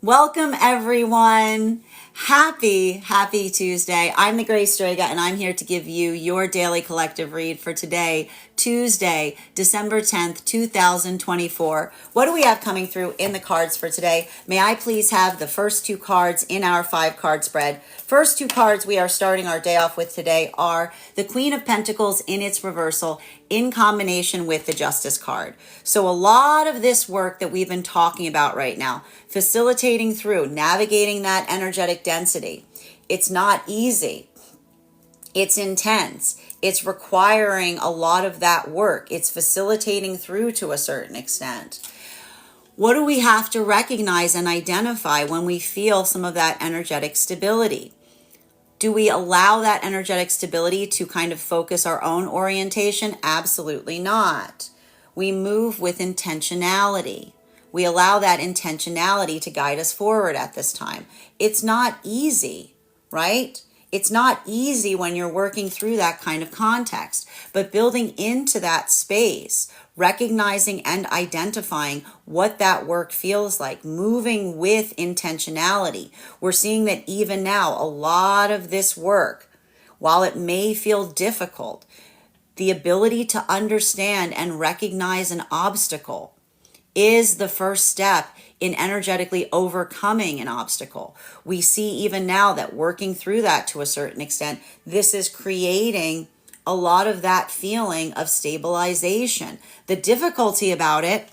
Welcome everyone. Happy Tuesday. I'm the Great Strega and I'm here to give you your daily collective read for today, Tuesday, December 10th, 2024. What do we have coming through in the cards for today? May I please have the first two cards in our 5-card spread? First two cards we are starting our day off with today are the Queen of Pentacles in its reversal in combination with the Justice card. So a lot of this work that we've been talking about right now, facilitating through, navigating that energetic density. It's not easy. It's intense. It's requiring a lot of that work. It's facilitating through to a certain extent. What do we have to recognize and identify when we feel some of that energetic stability? Do we allow that energetic stability to kind of focus our own orientation? Absolutely not. We move with intentionality. We allow that intentionality to guide us forward at this time. It's not easy, right? It's not easy when you're working through that kind of context, but building into that space, recognizing and identifying what that work feels like, moving with intentionality. We're seeing that even now, a lot of this work, while it may feel difficult, the ability to understand and recognize an obstacle is the first step in energetically overcoming an obstacle. We see even now that working through that to a certain extent, this is creating a lot of that feeling of stabilization. The difficulty about it,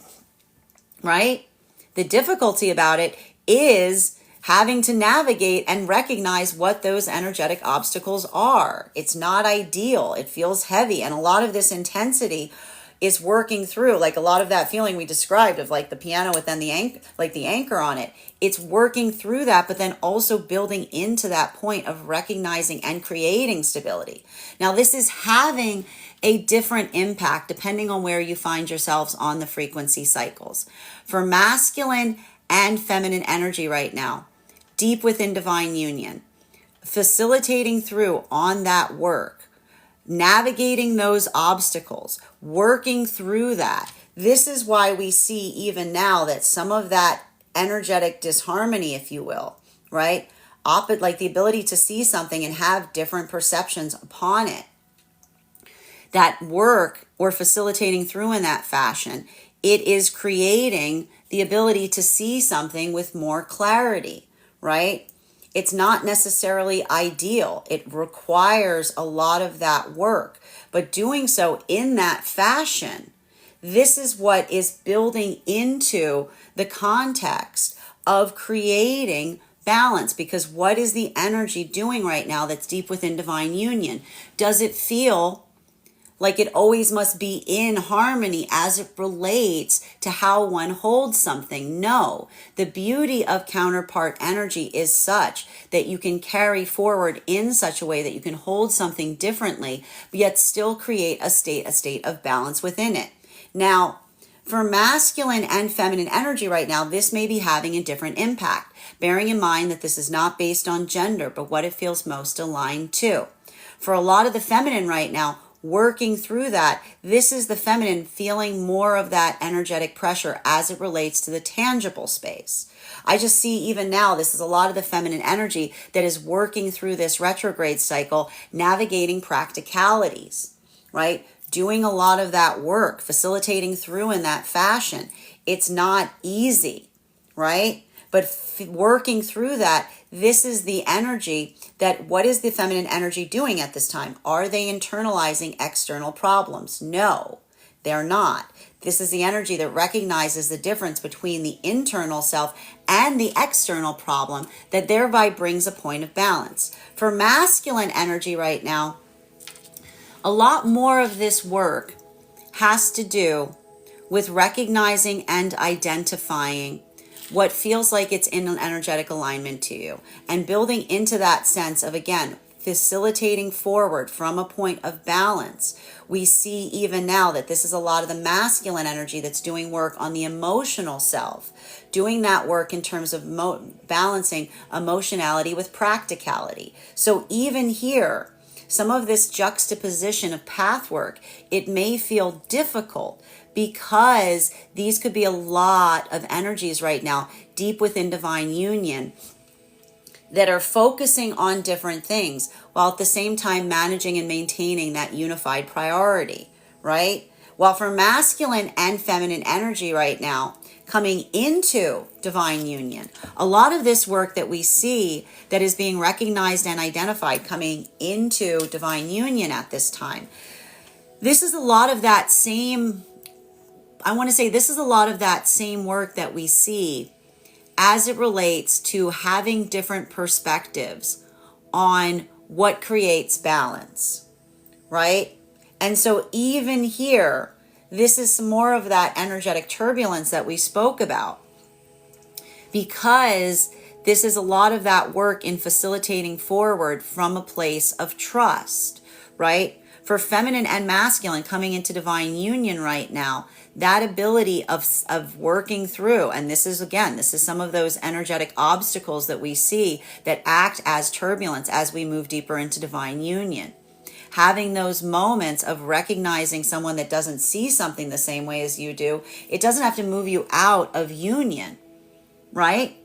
right? The difficulty about it is having to navigate and recognize what those energetic obstacles are. It's not ideal. It feels heavy. And a lot of this intensity is working through, like a lot of that feeling we described of like the piano with then the anchor on it. It's working through that, but then also building into that point of recognizing and creating stability. Now, this is having a different impact depending on where you find yourselves on the frequency cycles. For masculine and feminine energy right now, deep within divine union, facilitating through on that work, navigating those obstacles, working through that. This is why we see even now that some of that energetic disharmony, if you will, right? Like the ability to see something and have different perceptions upon it. That work or facilitating through in that fashion, it is creating the ability to see something with more clarity, right? It's not necessarily ideal. It requires a lot of that work, but doing so in that fashion, this is what is building into the context of creating balance. Because what is the energy doing right now that's deep within divine union? Does it feel like it always must be in harmony as it relates to how one holds something? No. The beauty of counterpart energy is such that you can carry forward in such a way that you can hold something differently, but yet still create a state of balance within it. Now, for masculine and feminine energy right now, this may be having a different impact, bearing in mind that this is not based on gender, but what it feels most aligned to. For a lot of the feminine right now, working through that, this is the feminine feeling more of that energetic pressure as it relates to the tangible space. I just see even now, this is a lot of the feminine energy that is working through this retrograde cycle, navigating practicalities, right? Doing a lot of that work, facilitating through in that fashion. It's not easy, right? But working through that, this is the energy that, what is the feminine energy doing at this time? Are they internalizing external problems? No, they're not. This is the energy that recognizes the difference between the internal self and the external problem, that thereby brings a point of balance. For masculine energy right now, a lot more of this work has to do with recognizing and identifying what feels like it's in an energetic alignment to you, and building into that sense of, again, facilitating forward from a point of balance. We see even now that this is a lot of the masculine energy that's doing work on the emotional self, doing that work in terms of balancing emotionality with practicality. So even here, some of this juxtaposition of path work, it may feel difficult because these could be a lot of energies right now deep within divine union that are focusing on different things while at the same time managing and maintaining that unified priority, right? While for masculine and feminine energy right now, coming into divine union, a lot of this work that we see that is being recognized and identified coming into divine union at this time, this is a lot of that same, I want to say this is a lot of that same work that we see as it relates to having different perspectives on what creates balance, right? And so even here, this is some more of that energetic turbulence that we spoke about, because this is a lot of that work in facilitating forward from a place of trust, right? For feminine and masculine coming into divine union right now, that ability of working through, and this is some of those energetic obstacles that we see that act as turbulence as we move deeper into divine union. Having those moments of recognizing someone that doesn't see something the same way as you do, it doesn't have to move you out of union, right?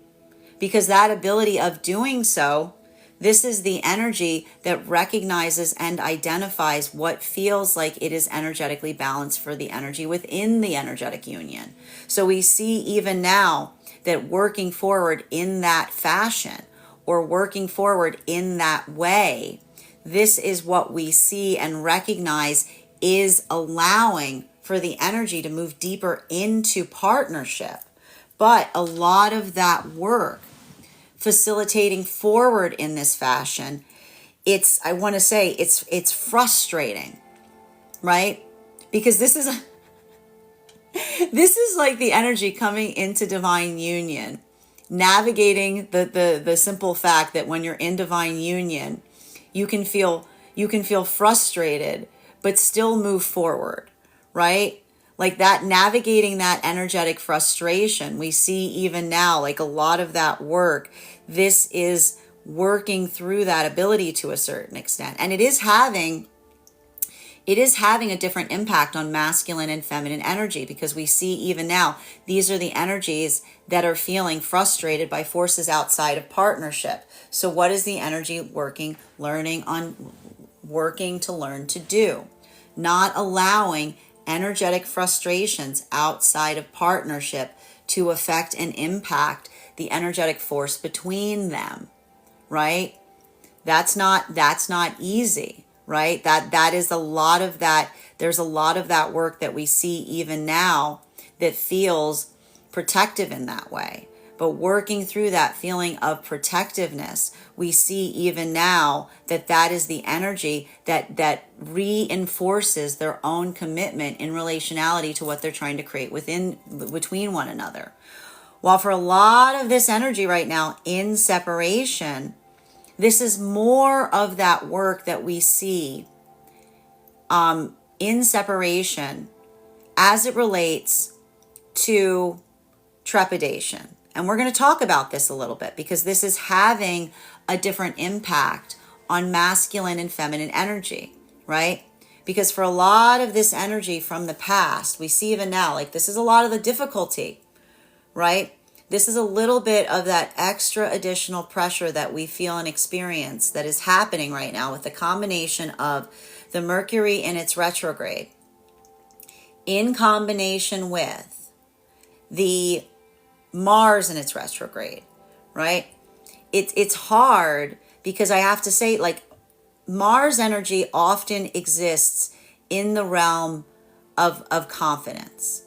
Because that ability of doing so, this is the energy that recognizes and identifies what feels like it is energetically balanced for the energy within the energetic union. So we see even now that working forward in that fashion or working forward in that way, this is what we see and recognize is allowing for the energy to move deeper into partnership. But a lot of that work facilitating forward in this fashion, it's frustrating, right? Because this is like the energy coming into divine union, navigating the simple fact that when you're in divine union, you can feel frustrated but still move forward, right? Like that, navigating that energetic frustration, we see even now, like a lot of that work, this is working through that ability to a certain extent. And it is having a different impact on masculine and feminine energy, because we see even now, these are the energies that are feeling frustrated by forces outside of partnership. So what is the energy working to learn to do? Not allowing energetic frustrations outside of partnership to affect and impact the energetic force between them, right? That's not easy, right? That is a lot of that. There's a lot of that work that we see even now that feels protective in that way. But working through that feeling of protectiveness, we see even now that is the energy that reinforces their own commitment in relationality to what they're trying to create between one another. While for a lot of this energy right now in separation, this is more of that work that we see in separation as it relates to trepidation. And we're going to talk about this a little bit, because this is having a different impact on masculine and feminine energy, right? Because for a lot of this energy from the past, we see even now, like this is a lot of the difficulty, right? This is a little bit of that extra additional pressure that we feel and experience that is happening right now with the combination of the Mercury in its retrograde in combination with the Mars in its retrograde, right? It's hard, because I have to say, like, Mars energy often exists in the realm of confidence,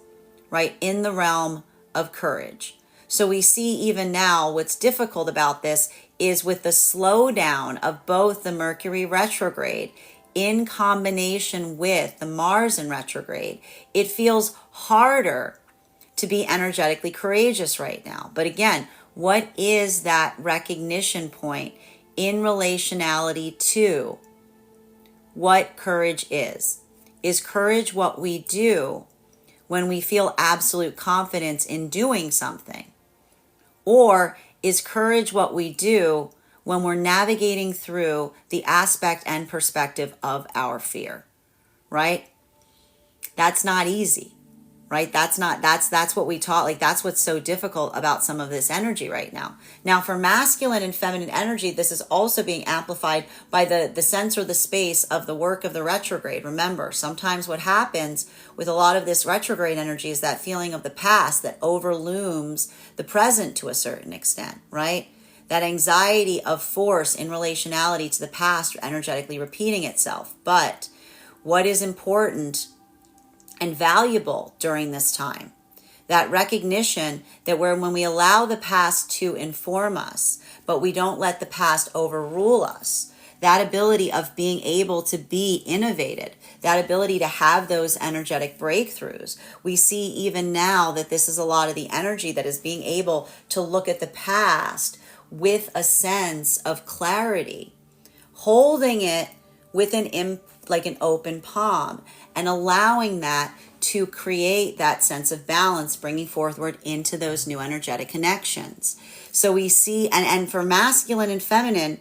right? In the realm of courage. So we see even now what's difficult about this is with the slowdown of both the Mercury retrograde in combination with the Mars in retrograde, it feels harder to be energetically courageous right now. But again, what is that recognition point in relationality to what courage is? Is courage what we do when we feel absolute confidence in doing something? Or is courage what we do when we're navigating through the aspect and perspective of our fear, right? That's not easy. right? That's what we taught. Like, that's what's so difficult about some of this energy right now. Now, for masculine and feminine energy, this is also being amplified by the sense or the space of the work of the retrograde. Remember, sometimes what happens with a lot of this retrograde energy is that feeling of the past that overlooms the present to a certain extent, right? That anxiety of force in relationality to the past energetically repeating itself. But what is important and valuable during this time, that recognition that when we allow the past to inform us, but we don't let the past overrule us, that ability of being able to be innovated, that ability to have those energetic breakthroughs. We see even now that this is a lot of the energy that is being able to look at the past with a sense of clarity, holding it with like an open palm, and allowing that to create that sense of balance, bringing forward into those new energetic connections. So we see, and for masculine and feminine,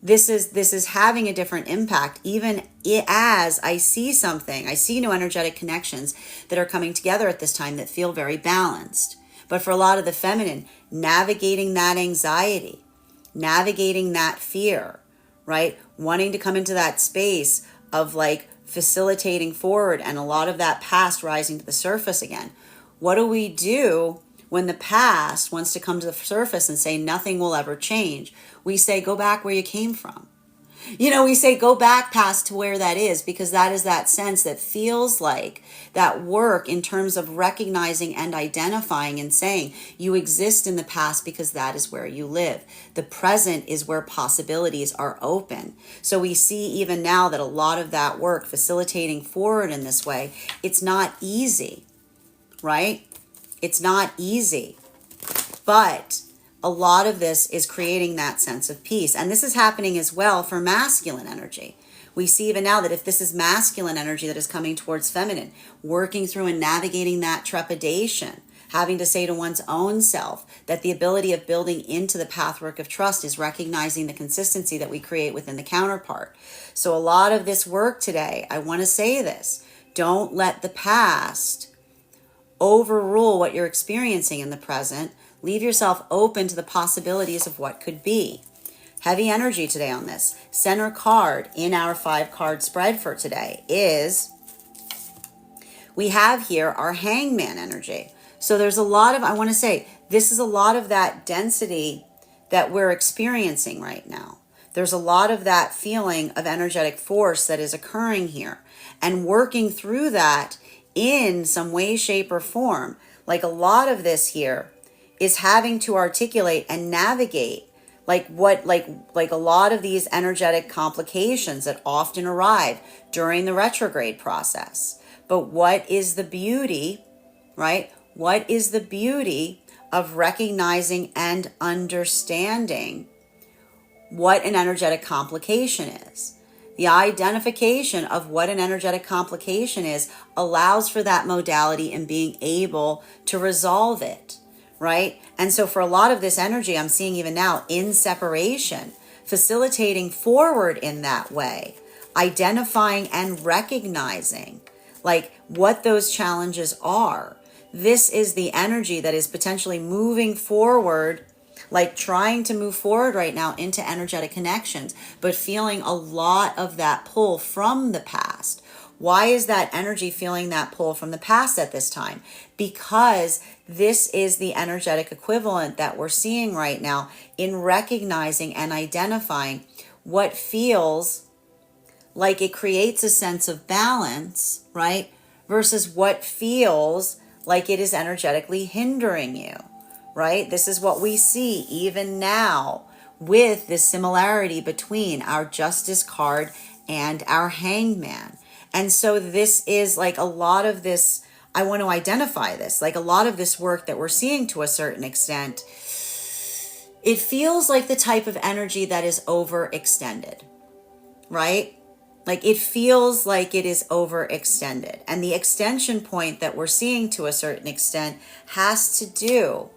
this is having a different impact. Even as I see new energetic connections that are coming together at this time that feel very balanced. But for a lot of the feminine, navigating that anxiety, navigating that fear, right? Wanting to come into that space of like facilitating forward, and a lot of that past rising to the surface again. What do we do when the past wants to come to the surface and say nothing will ever change? We say, go back where you came from. We say go back past to where that is, because that is that sense that feels like that work in terms of recognizing and identifying and saying you exist in the past because that is where you live. The present is where possibilities are open. So we see even now that a lot of that work facilitating forward in this way, it's not easy, right? It's not easy, but a lot of this is creating that sense of peace. And this is happening as well for masculine energy. We see even now that if this is masculine energy that is coming towards feminine, working through and navigating that trepidation, having to say to one's own self that the ability of building into the pathwork of trust is recognizing the consistency that we create within the counterpart. So a lot of this work today, I want to say this, don't let the past overrule what you're experiencing in the present. Leave yourself open to the possibilities of what could be. Heavy energy today on this. Center card in our 5-card spread for today is, we have here our hangman energy. So there's a lot of, I want to say, this is a lot of that density that we're experiencing right now. There's a lot of that feeling of energetic force that is occurring here, and working through that in some way, shape, or form. Like a lot of this here is having to articulate and navigate like a lot of these energetic complications that often arrive during the retrograde process. But what is the beauty, right? What is the beauty of recognizing and understanding what an energetic complication is? The identification of what an energetic complication is allows for that modality and being able to resolve it, right? And so for a lot of this energy, I'm seeing even now in separation, facilitating forward in that way, identifying and recognizing like what those challenges are. This is the energy that is potentially moving forward, like trying to move forward right now into energetic connections, but feeling a lot of that pull from the past. Why is that energy feeling that pull from the past at this time? Because this is the energetic equivalent that we're seeing right now in recognizing and identifying what feels like it creates a sense of balance, right? Versus what feels like it is energetically hindering you, right? This is what we see even now with this similarity between our Justice card and our Hangman. And so this is like a lot of this, I want to identify this, like a lot of this work that we're seeing to a certain extent, it feels like the type of energy that is overextended, right? Like it feels like it is overextended. And the extension point that we're seeing to a certain extent has to do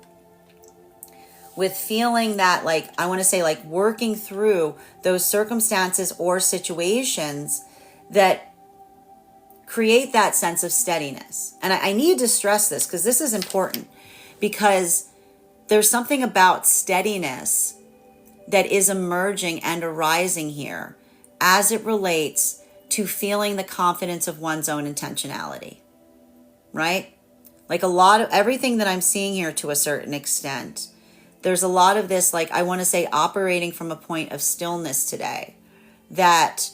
with feeling that, like, I want to say, like working through those circumstances or situations that create that sense of steadiness. And I need to stress this because this is important, because there's something about steadiness that is emerging and arising here as it relates to feeling the confidence of one's own intentionality, right? Like a lot of everything that I'm seeing here to a certain extent, there's a lot of this, like, I want to say, operating from a point of stillness today that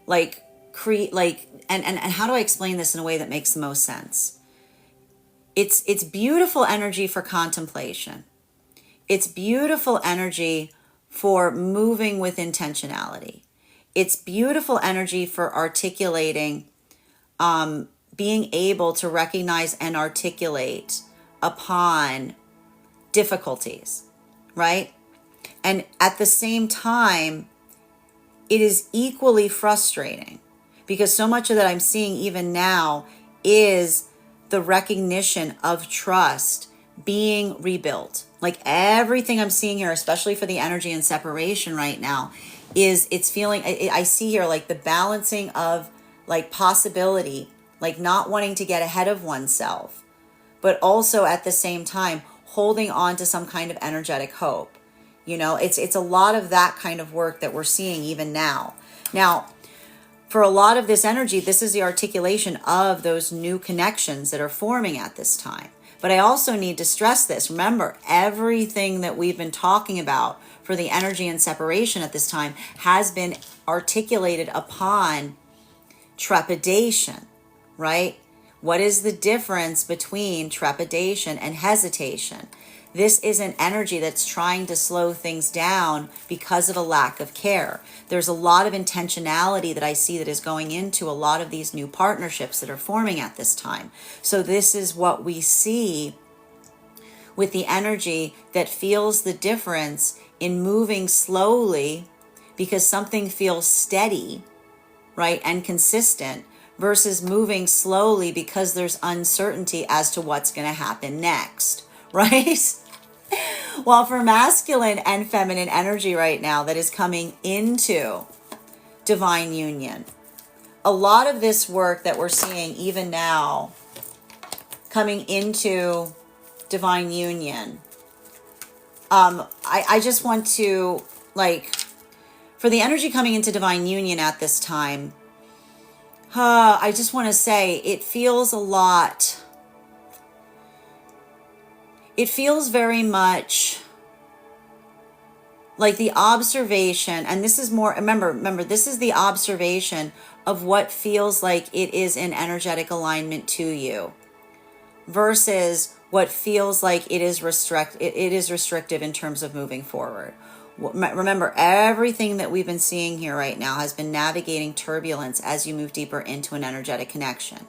like create like, and how do I explain this in a way that makes the most sense? It's beautiful energy for contemplation. It's beautiful energy for moving with intentionality. It's beautiful energy for articulating, being able to recognize and articulate upon difficulties, right? And at the same time, it is equally frustrating because so much of that I'm seeing even now is the recognition of trust being rebuilt. Like everything I'm seeing here, especially for the energy and separation right now, is it's feeling, I see here like the balancing of like possibility, like not wanting to get ahead of oneself, but also at the same time holding on to some kind of energetic hope. You know, it's a lot of that kind of work that we're seeing even now. Now, for a lot of this energy, this is the articulation of those new connections that are forming at this time. But I also need to stress this. Remember, everything that we've been talking about for the energy and separation at this time has been articulated upon trepidation, right? What is the difference between trepidation and hesitation? This is an energy that's trying to slow things down because of a lack of care. There's a lot of intentionality that I see that is going into a lot of these new partnerships that are forming at this time. So this is what we see with the energy that feels the difference in moving slowly because something feels steady, right, and consistent, versus moving slowly because there's uncertainty as to what's going to happen next, right? Well, for masculine and feminine energy right now that is coming into divine union, a lot of this work that we're seeing even now coming into divine union, I just want to, like, for the energy coming into divine union at this time, I just want to say it feels a lot. It feels very much like the observation, and this is more, remember, this is the observation of what feels like it is in energetic alignment to you versus what feels like it is restrictive in terms of moving forward. Remember, everything that we've been seeing here right now has been navigating turbulence as you move deeper into an energetic connection.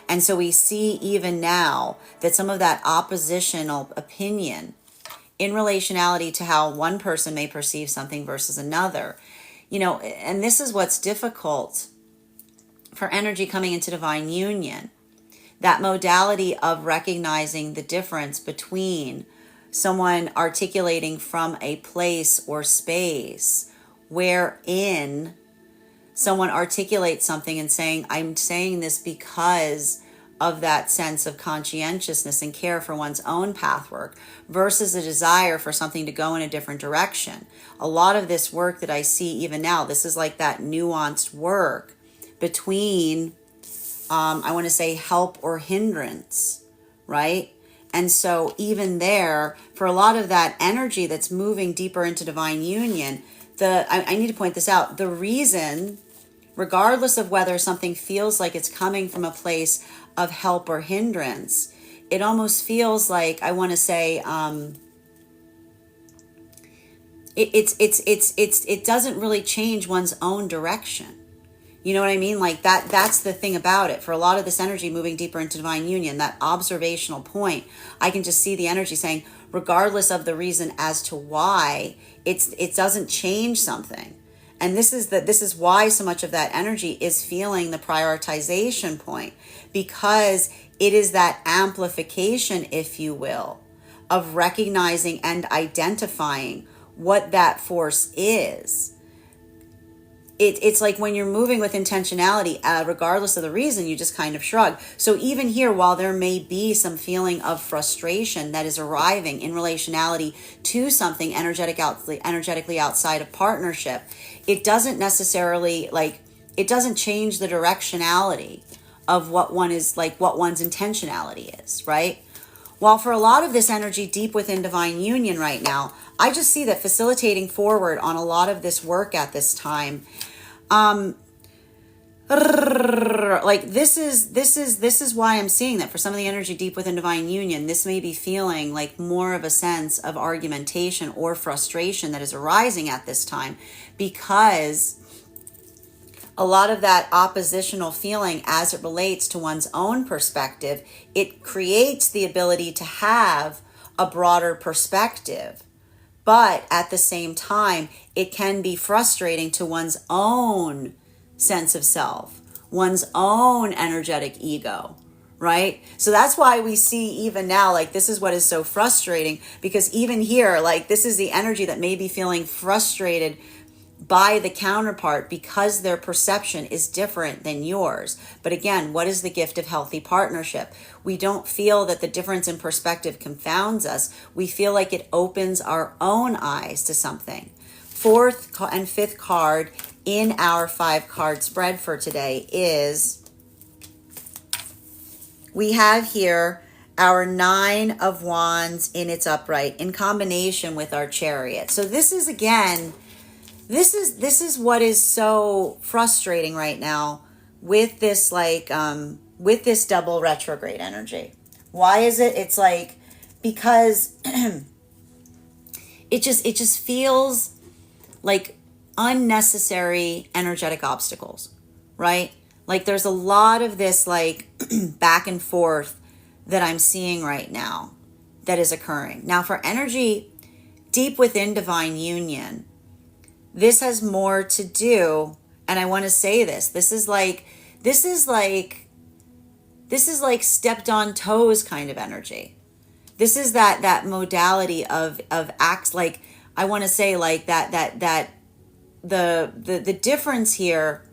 And so we see even now that some of that oppositional opinion in relationality to how one person may perceive something versus another, you know, and this is what's difficult for energy coming into divine union, that modality of recognizing the difference between someone articulating from a place or space wherein someone articulates something and saying, I'm saying this because of that sense of conscientiousness and care for one's own pathwork versus a desire for something to go in a different direction. A lot of this work that I see even now, this is like that nuanced work between, I want to say, help or hindrance, right? And so even there, for a lot of that energy that's moving deeper into divine union, I need to point this out, the reason, regardless of whether something feels like it's coming from a place of help or hindrance, it almost feels like, I want to say, it doesn't really change one's own direction. You know what I mean? Like that's the thing about it. For a lot of this energy moving deeper into divine union, that observational point, I can just see the energy saying, regardless of the reason as to why, it doesn't change something. And this is why so much of that energy is feeling the prioritization point, because it is that amplification, if you will, of recognizing and identifying what that force is. it's like when you're moving with intentionality, regardless of the reason, you just kind of shrug. So even here, while there may be some feeling of frustration that is arriving in relationality to something energetically outside of partnership, it doesn't necessarily, like, it doesn't change the directionality of what one is, like, what one's intentionality is, right? While for a lot of this energy deep within divine union right now, I just see that facilitating forward on a lot of this work at this time, like this is why I'm seeing that for some of the energy deep within divine union, this may be feeling like more of a sense of argumentation or frustration that is arising at this time, because a lot of that oppositional feeling as it relates to one's own perspective, it creates the ability to have a broader perspective. But at the same time, it can be frustrating to one's own sense of self, one's own energetic ego, right? So that's why we see even now, like, this is what is so frustrating, because even here, like, this is the energy that may be feeling frustrated by the counterpart because their perception is different than yours. But again, what is the gift of healthy partnership? We don't feel that the difference in perspective confounds us. We feel like it opens our own eyes to something. Fourth and fifth card in our 5-card spread for today is, we have here our 9 of Wands in its upright in combination with our Chariot. So this is, again, this is what is so frustrating right now with this, like, with this double retrograde energy. Why is it? It's like, because it just feels like unnecessary energetic obstacles, right? Like there's a lot of this, like, back and forth that I'm seeing right now that is occurring. Now for energy deep within divine union, this has more to do, and I want to say this is like stepped on toes kind of energy. This is that modality of acts, like, I want to say, like, that the difference here,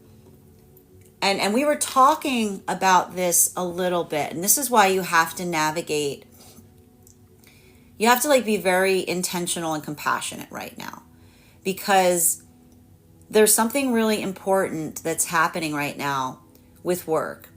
and we were talking about this a little bit, and this is why you have to navigate, you have to, like, be very intentional and compassionate right now, because there's something really important that's happening right now with work.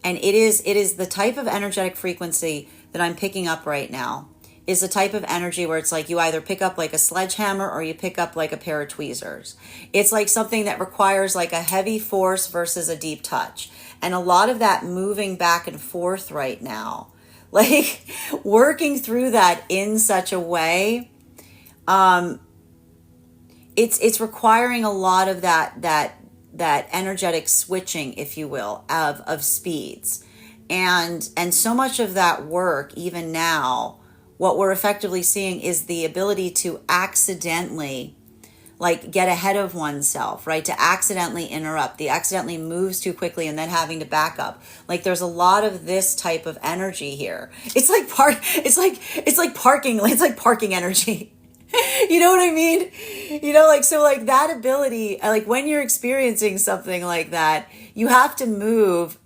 And it is the type of energetic frequency that I'm picking up right now is the type of energy where it's like you either pick up like a sledgehammer or you pick up like a pair of tweezers. It's like something that requires like a heavy force versus a deep touch. And a lot of that moving back and forth right now, like working through that in such a way, it's requiring a lot of that energetic switching, if you will, of speeds. And so much of that work, even now, what we're effectively seeing is the ability to accidentally, like, get ahead of oneself, right? To accidentally interrupt, the accidentally moves too quickly and then having to back up. Like, there's a lot of this type of energy here. It's like parking energy. You know what I mean? You know, like, so like that ability, like when you're experiencing something like that, you have to move.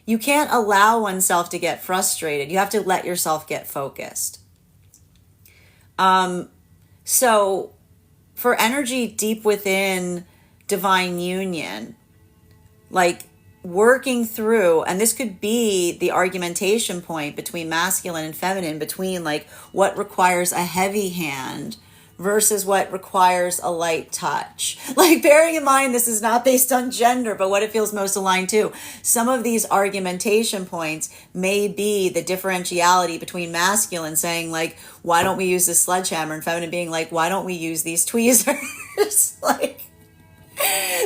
You can't allow oneself to get frustrated. You have to let yourself get focused. So for energy deep within divine union, like working through, and this could be the argumentation point between masculine and feminine, between like what requires a heavy hand versus what requires a light touch. Like, bearing in mind, this is not based on gender, but what it feels most aligned to. Some of these argumentation points may be the differentiality between masculine saying like, why don't we use this sledgehammer? And feminine being like, why don't we use these tweezers? Like,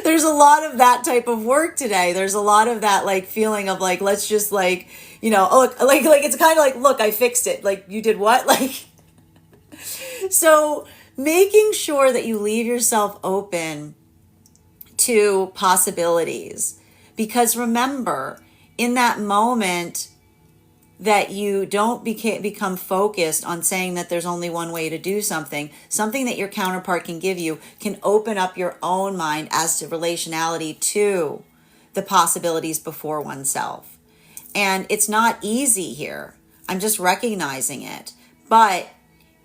there's a lot of that type of work today. There's a lot of that like feeling of like, let's just like, you know, oh, like it's kind of like, look, I fixed it. Like, you did what? Like, so making sure that you leave yourself open to possibilities, because remember, in that moment, that you don't become focused on saying that there's only one way to do something. Something that your counterpart can give you can open up your own mind as to relationality to the possibilities before oneself. And it's not easy here. I'm just recognizing it. But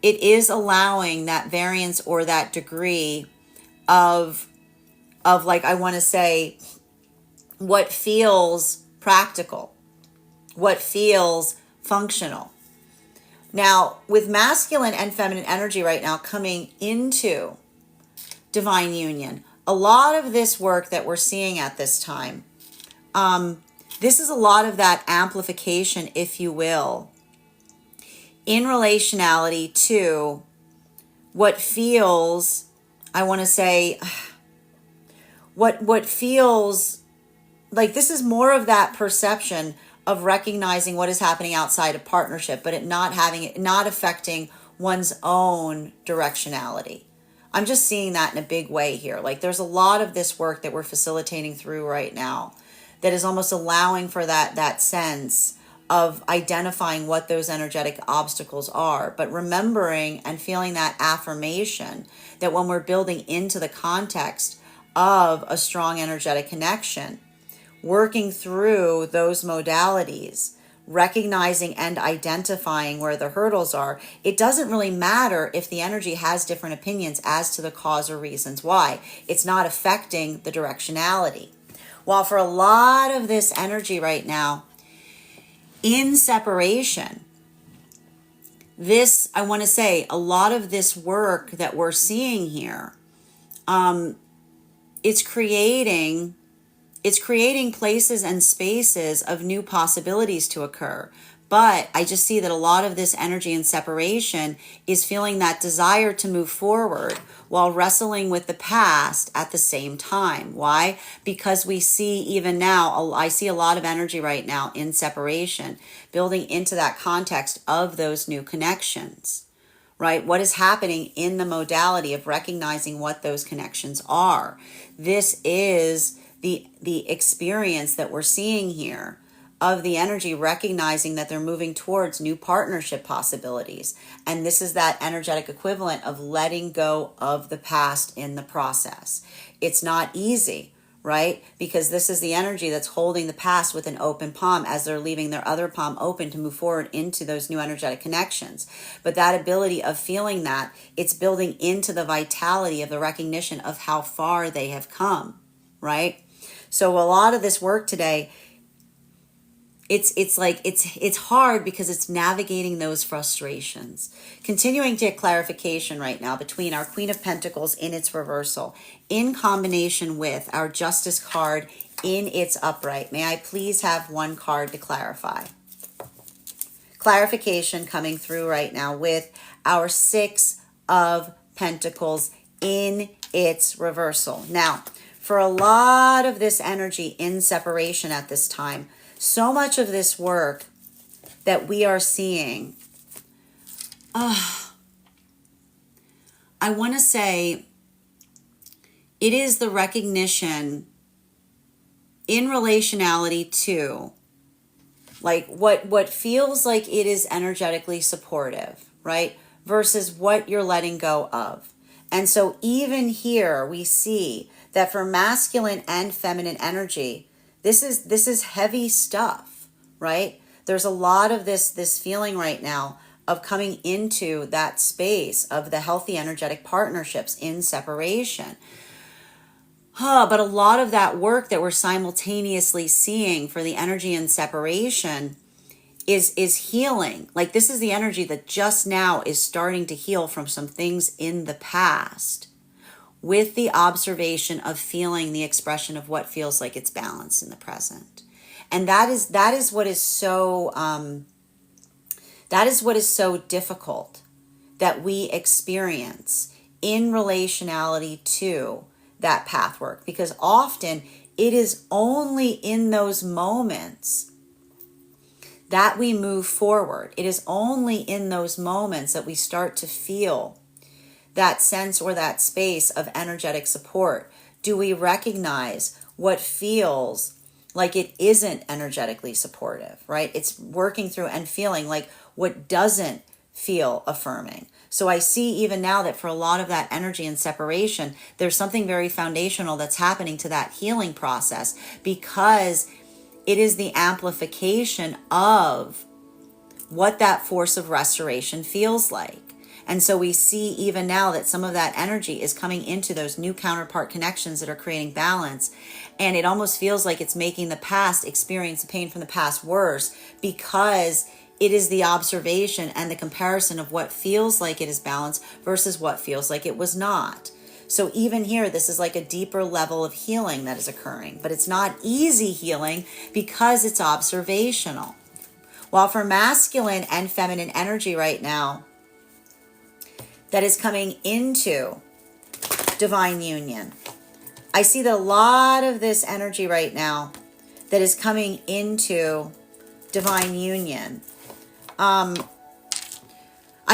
it is allowing that variance or that degree of like, I want to say, what feels practical, what feels functional. Now, with masculine and feminine energy right now coming into divine union, a lot of this work that we're seeing at this time, this is a lot of that amplification, if you will, in relationality to what feels, I want to say, what feels like this is more of that perception of recognizing what is happening outside of partnership, but it not affecting one's own directionality. I'm just seeing that in a big way here. Like there's a lot of this work that we're facilitating through right now that is almost allowing for that sense of identifying what those energetic obstacles are, but remembering and feeling that affirmation that when we're building into the context of a strong energetic connection, working through those modalities, recognizing and identifying where the hurdles are, it doesn't really matter if the energy has different opinions as to the cause or reasons why. It's not affecting the directionality. While for a lot of this energy right now, in separation, this, I want to say, a lot of this work that we're seeing here, it's creating places and spaces of new possibilities to occur. But I just see that a lot of this energy in separation is feeling that desire to move forward while wrestling with the past at the same time. Why? Because we see even now, I see a lot of energy right now in separation, building into that context of those new connections, right? What is happening in the modality of recognizing what those connections are. This is the experience that we're seeing here of the energy recognizing that they're moving towards new partnership possibilities. And this is that energetic equivalent of letting go of the past in the process. It's not easy, right? Because this is the energy that's holding the past with an open palm as they're leaving their other palm open to move forward into those new energetic connections. But that ability of feeling that, it's building into the vitality of the recognition of how far they have come, right? So a lot of this work today, it's hard because it's navigating those frustrations. Continuing to get clarification right now between our Queen of Pentacles in its reversal in combination with our Justice card in its upright. May I please have one card to clarify? Clarification coming through right now with our Six of Pentacles in its reversal. Now, for a lot of this energy in separation at this time, so much of this work that we are seeing, I want to say it is the recognition in relationality to like what feels like it is energetically supportive, right? Versus what you're letting go of. And so even here we see that for masculine and feminine energy, this is heavy stuff, right? There's a lot of this feeling right now of coming into that space of the healthy energetic partnerships in separation. But a lot of that work that we're simultaneously seeing for the energy in separation is healing. Like this is the energy that just now is starting to heal from some things in the past, with the observation of feeling the expression of what feels like it's balanced in the present. And that is what is so difficult that we experience in relationality to that path work, because often it is only in those moments that we move forward. It is only in those moments that we start to feel that sense or that space of energetic support. Do we recognize what feels like it isn't energetically supportive, right? It's working through and feeling like what doesn't feel affirming. So I see even now that for a lot of that energy and separation, there's something very foundational that's happening to that healing process, because it is the amplification of what that force of restoration feels like. And so we see even now that some of that energy is coming into those new counterpart connections that are creating balance. And it almost feels like it's making the past experience the pain from the past worse, because it is the observation and the comparison of what feels like it is balanced versus what feels like it was not. So even here, this is like a deeper level of healing that is occurring, but it's not easy healing because it's observational. While for masculine and feminine energy right now, that is coming into divine union. I see that a lot of this energy right now that is coming into divine union. I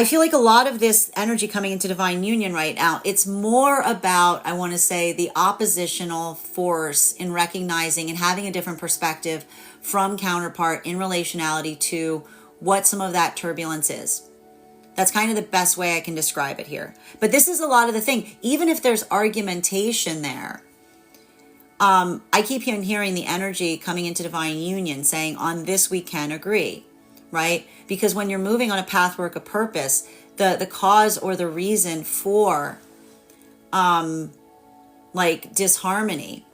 feel like a lot of this energy coming into divine union right now, it's more about, I want to say, the oppositional force in recognizing and having a different perspective from counterpart in relationality to what some of that turbulence is. That's kind of the best way I can describe it here. But this is a lot of the thing. Even if there's argumentation there, I keep hearing the energy coming into divine union saying, on this we can agree, right? Because when you're moving on a pathwork of purpose, the cause or the reason for like disharmony,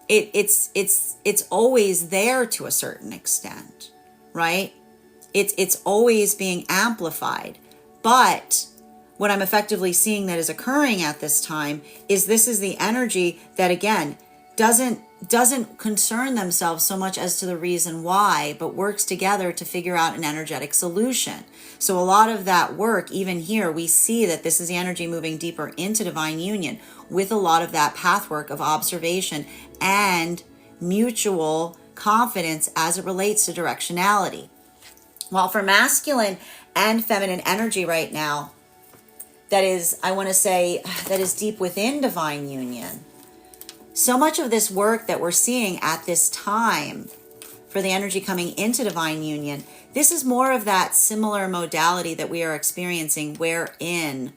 it's always there to a certain extent, right? It's always being amplified. But what I'm effectively seeing that is occurring at this time is this is the energy that, again, doesn't concern themselves so much as to the reason why, but works together to figure out an energetic solution. So a lot of that work, even here, we see that this is the energy moving deeper into divine union with a lot of that pathwork of observation and mutual confidence as it relates to directionality. While for masculine and feminine energy right now, that is, I want to say, that is deep within divine union. So much of this work that we're seeing at this time for the energy coming into divine union, this is more of that similar modality that we are experiencing wherein,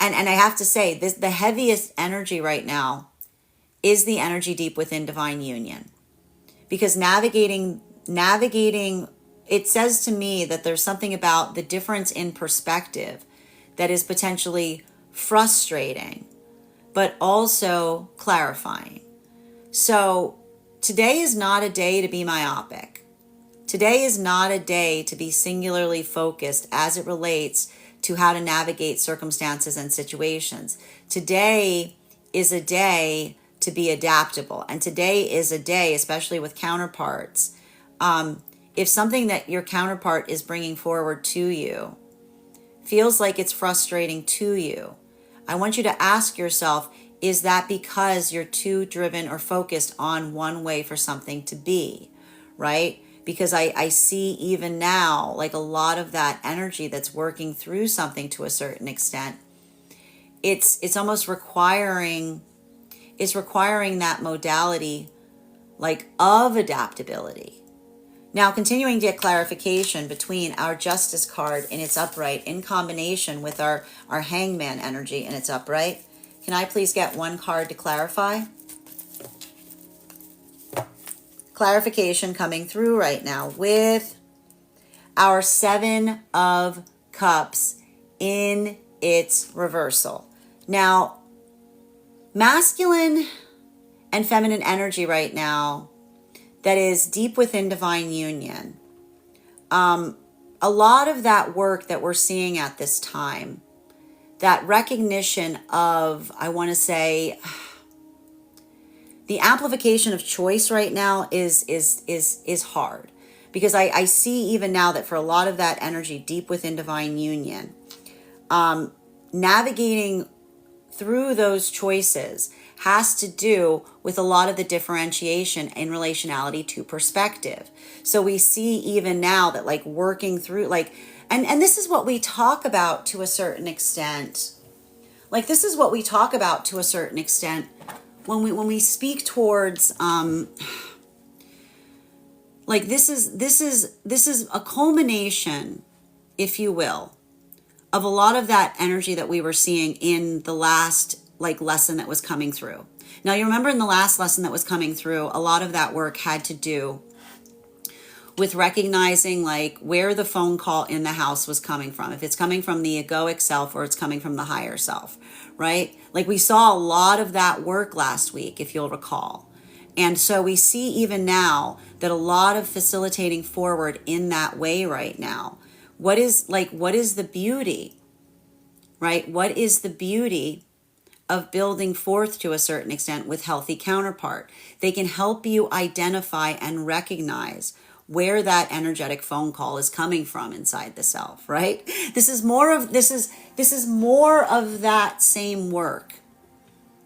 and I have to say, this, the heaviest energy right now is the energy deep within divine union. Because navigating, it says to me that there's something about the difference in perspective that is potentially frustrating, but also clarifying. So today is not a day to be myopic. Today is not a day to be singularly focused as it relates to how to navigate circumstances and situations. Today is a day to be adaptable. And today is a day, especially with counterparts, if something that your counterpart is bringing forward to you feels like it's frustrating to you, I want you to ask yourself, is that because you're too driven or focused on one way for something to be, right? Because I see even now, like a lot of that energy that's working through something to a certain extent, it's almost requiring that modality like of adaptability. Now, continuing to get clarification between our Justice card in its upright in combination with our Hangman energy in its upright. Can I please get one card to clarify? Clarification coming through right now with our Seven of Cups in its reversal. Now, masculine and feminine energy right now that is deep within divine union. A lot of that work that we're seeing at this time, that recognition of, I want to say, the amplification of choice right now is hard. Because I see even now that for a lot of that energy deep within divine union, navigating through those choices has to do with a lot of the differentiation in relationality to perspective. So we see even now that like working through like, and this is what we talk about to a certain extent. Like this is what we talk about to a certain extent when we speak towards like this is a culmination, if you will, of a lot of that energy that we were seeing in the last like lesson that was coming through. Now, you remember in the last lesson that was coming through, a lot of that work had to do with recognizing like where the phone call in the house was coming from. If it's coming from the egoic self or it's coming from the higher self, right? Like we saw a lot of that work last week, if you'll recall. And so we see even now that a lot of facilitating forward in that way right now. What is the beauty, right? What is the beauty of building forth to a certain extent with healthy counterpart? They can help you identify and recognize where that energetic phone call is coming from inside the self, right? This is more of that same work,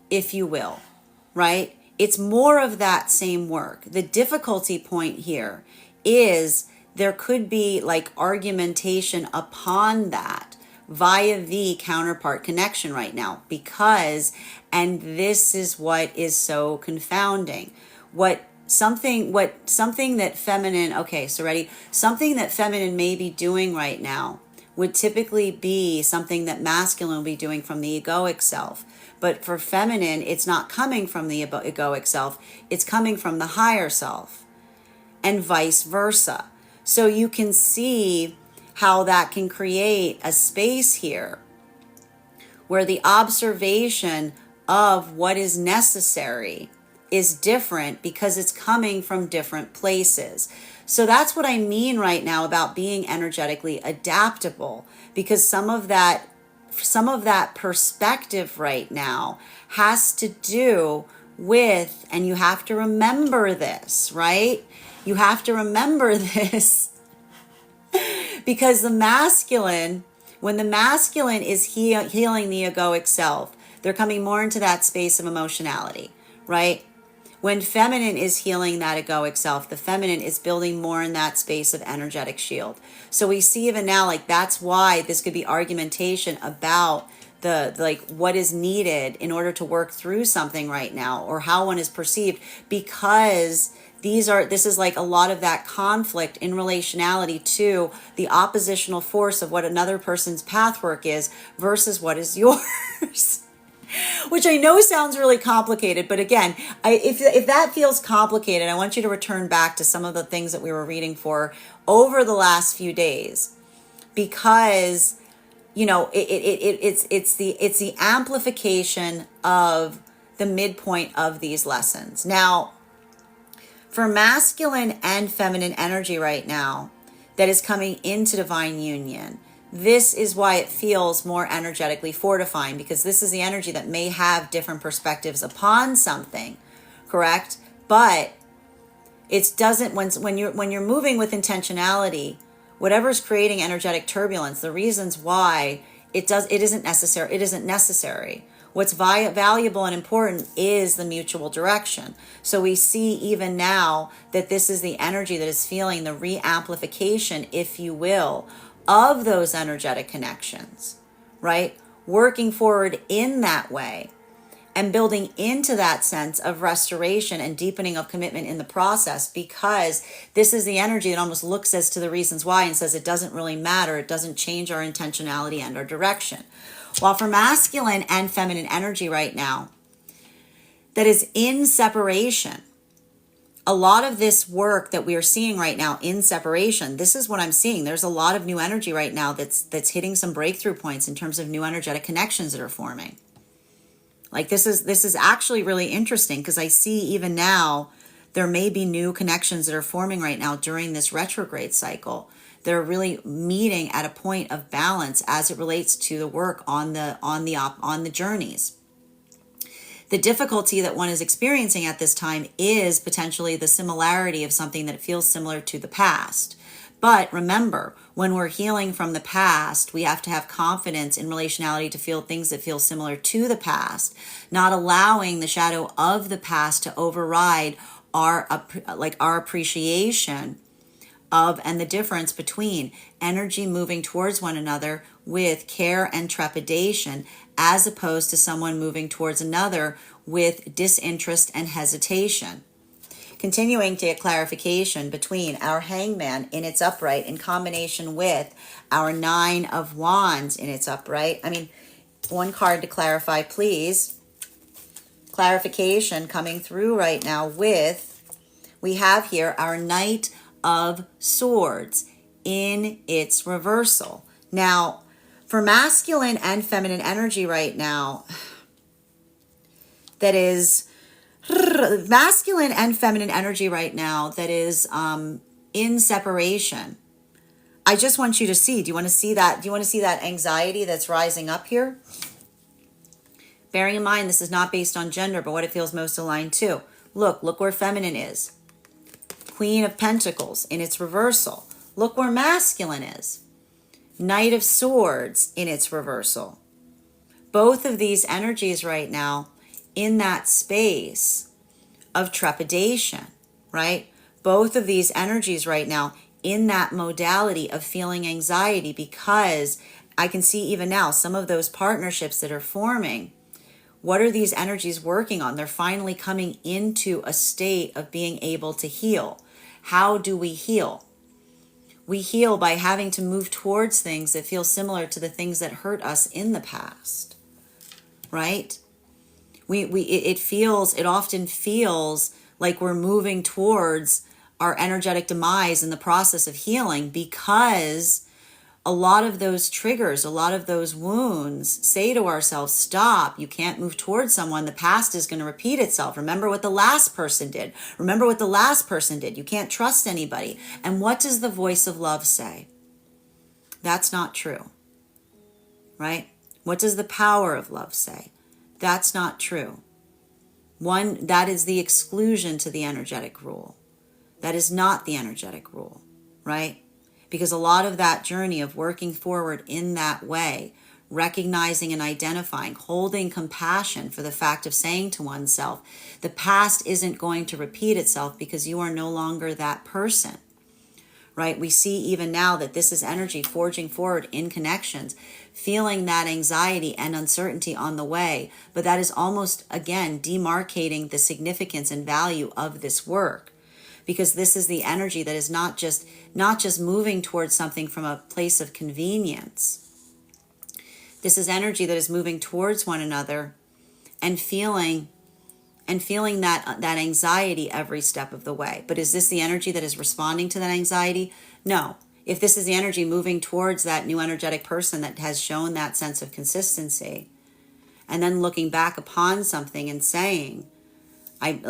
if you will, right? It's more of that same work. The difficulty point here is there could be like argumentation upon that via the counterpart connection right now, because, and this is what is so confounding, something that feminine, okay, so ready, something that feminine may be doing right now would typically be something that masculine will be doing from the egoic self. But for feminine, it's not coming from the egoic self, it's coming from the higher self, and vice versa. So you can see how that can create a space here where the observation of what is necessary is different because it's coming from different places. So that's what I mean right now about being energetically adaptable, because some of that perspective right now has to do with, and you have to remember this, right? You have to remember this because the masculine, when the masculine is healing the egoic self, they're coming more into that space of emotionality, right? When feminine is healing that egoic self, the feminine is building more in that space of energetic shield. So we see even now, like, that's why this could be argumentation about what is needed in order to work through something right now, or how one is perceived, because this is like a lot of that conflict in relationality to the oppositional force of what another person's pathwork is versus what is yours. Which I know sounds really complicated, but again, if that feels complicated, I want you to return back to some of the things that we were reading for over the last few days, because it's the amplification of the midpoint of these lessons. Now, for masculine and feminine energy right now that is coming into divine union, this is why it feels more energetically fortifying, because this is the energy that may have different perspectives upon something, correct? But it doesn't, when you're moving with intentionality, whatever's creating energetic turbulence, the reasons why it isn't necessary. What's valuable and important is the mutual direction. So we see even now that this is the energy that is feeling the re-amplification, if you will, of those energetic connections, right? Working forward in that way and building into that sense of restoration and deepening of commitment in the process, because this is the energy that almost looks as to the reasons why and says it doesn't really matter. It doesn't change our intentionality and our direction. While for masculine and feminine energy right now, that is in separation, a lot of this work that we are seeing right now in separation, this is what I'm seeing. There's a lot of new energy right now that's hitting some breakthrough points in terms of new energetic connections that are forming. Like this is actually really interesting, because I see even now there may be new connections that are forming right now during this retrograde cycle. They're really meeting at a point of balance as it relates to the work on the journeys. The difficulty that one is experiencing at this time is potentially the similarity of something that feels similar to the past. But remember, when we're healing from the past, we have to have confidence in relationality to feel things that feel similar to the past, not allowing the shadow of the past to override our appreciation of and the difference between energy moving towards one another with care and trepidation, as opposed to someone moving towards another with disinterest and hesitation. Continuing to get clarification between our hangman in its upright in combination with our 9 of wands in its upright. One card to clarify, please. Clarification coming through right now we have here our Knight of Swords in its reversal. Now, for masculine and feminine energy right now, that is masculine and feminine energy right now that is in separation. I just want you to see, do you want to see that? Do you want to see that anxiety that's rising up here? Bearing in mind, this is not based on gender, but what it feels most aligned to. Look where feminine is. Queen of Pentacles in its reversal. Look where masculine is. Knight of Swords in its reversal. Both of these energies right now in that space of trepidation, right? Both of these energies right now in that modality of feeling anxiety, because I can see even now some of those partnerships that are forming. What are these energies working on? They're finally coming into a state of being able to heal. How do we heal? We heal by having to move towards things that feel similar to the things that hurt us in the past, right? It often feels like we're moving towards our energetic demise in the process of healing, because a lot of those triggers, a lot of those wounds say to ourselves, stop, you can't move towards someone. The past is going to repeat itself. Remember what the last person did. Remember what the last person did. You can't trust anybody. And what does the voice of love say? That's not true, right? What does the power of love say? That's not true. That is the exclusion to the energetic rule. That is not the energetic rule, right? Because a lot of that journey of working forward in that way, recognizing and identifying, holding compassion for the fact of saying to oneself, the past isn't going to repeat itself because you are no longer that person, right? We see even now that this is energy forging forward in connections, feeling that anxiety and uncertainty on the way. But that is almost, again, demarcating the significance and value of this work. Because this is the energy that is not just moving towards something from a place of convenience. This is energy that is moving towards one another and feeling that anxiety every step of the way. But is this the energy that is responding to that anxiety? No. If this is the energy moving towards that new energetic person that has shown that sense of consistency, and then looking back upon something and saying, I'm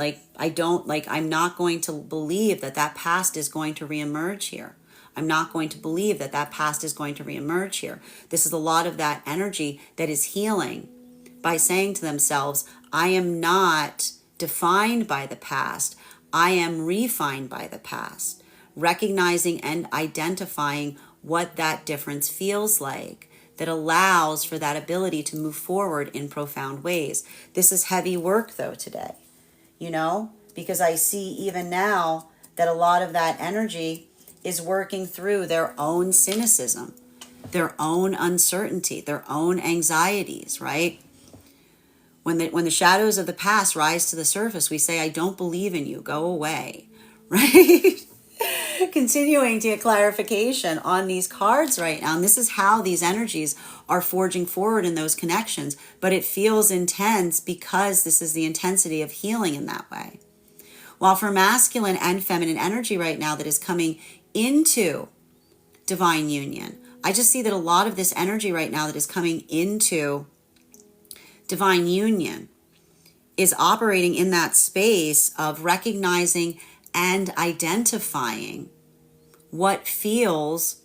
not going to believe that past is going to reemerge here. I'm not going to believe that past is going to reemerge here. This is a lot of that energy that is healing by saying to themselves, I am not defined by the past. I am refined by the past. Recognizing and identifying what that difference feels like, that allows for that ability to move forward in profound ways. This is heavy work though today. Because I see even now that a lot of that energy is working through their own cynicism, their own uncertainty, their own anxieties, right? When the shadows of the past rise to the surface, we say, I don't believe in you, go away, right? Continuing to get clarification on these cards right now. And this is how these energies are forging forward in those connections. But it feels intense because this is the intensity of healing in that way. While for masculine and feminine energy right now that is coming into divine union, I just see that a lot of this energy right now that is coming into divine union is operating in that space of recognizing and identifying what feels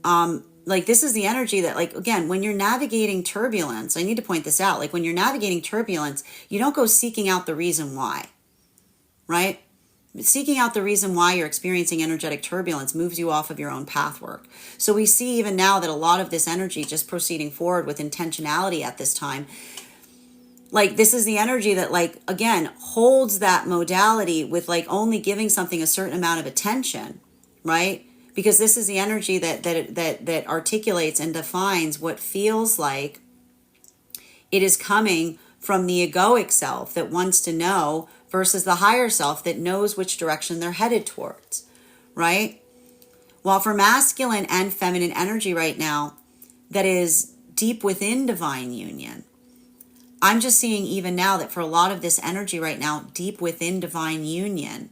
like this is the energy that, like, again, when you're navigating turbulence, I need to point this out, like when you're navigating turbulence, you don't go seeking out the reason why, right? Seeking out the reason why you're experiencing energetic turbulence moves you off of your own path work. So we see even now that a lot of this energy just proceeding forward with intentionality at this time, like this is the energy that, like, again, holds that modality with like only giving something a certain amount of attention, right? Because this is the energy that articulates and defines what feels like it is coming from the egoic self that wants to know versus the higher self that knows which direction they're headed towards, right? While for masculine and feminine energy right now, that is deep within divine union, I'm just seeing even now that for a lot of this energy right now, deep within divine union,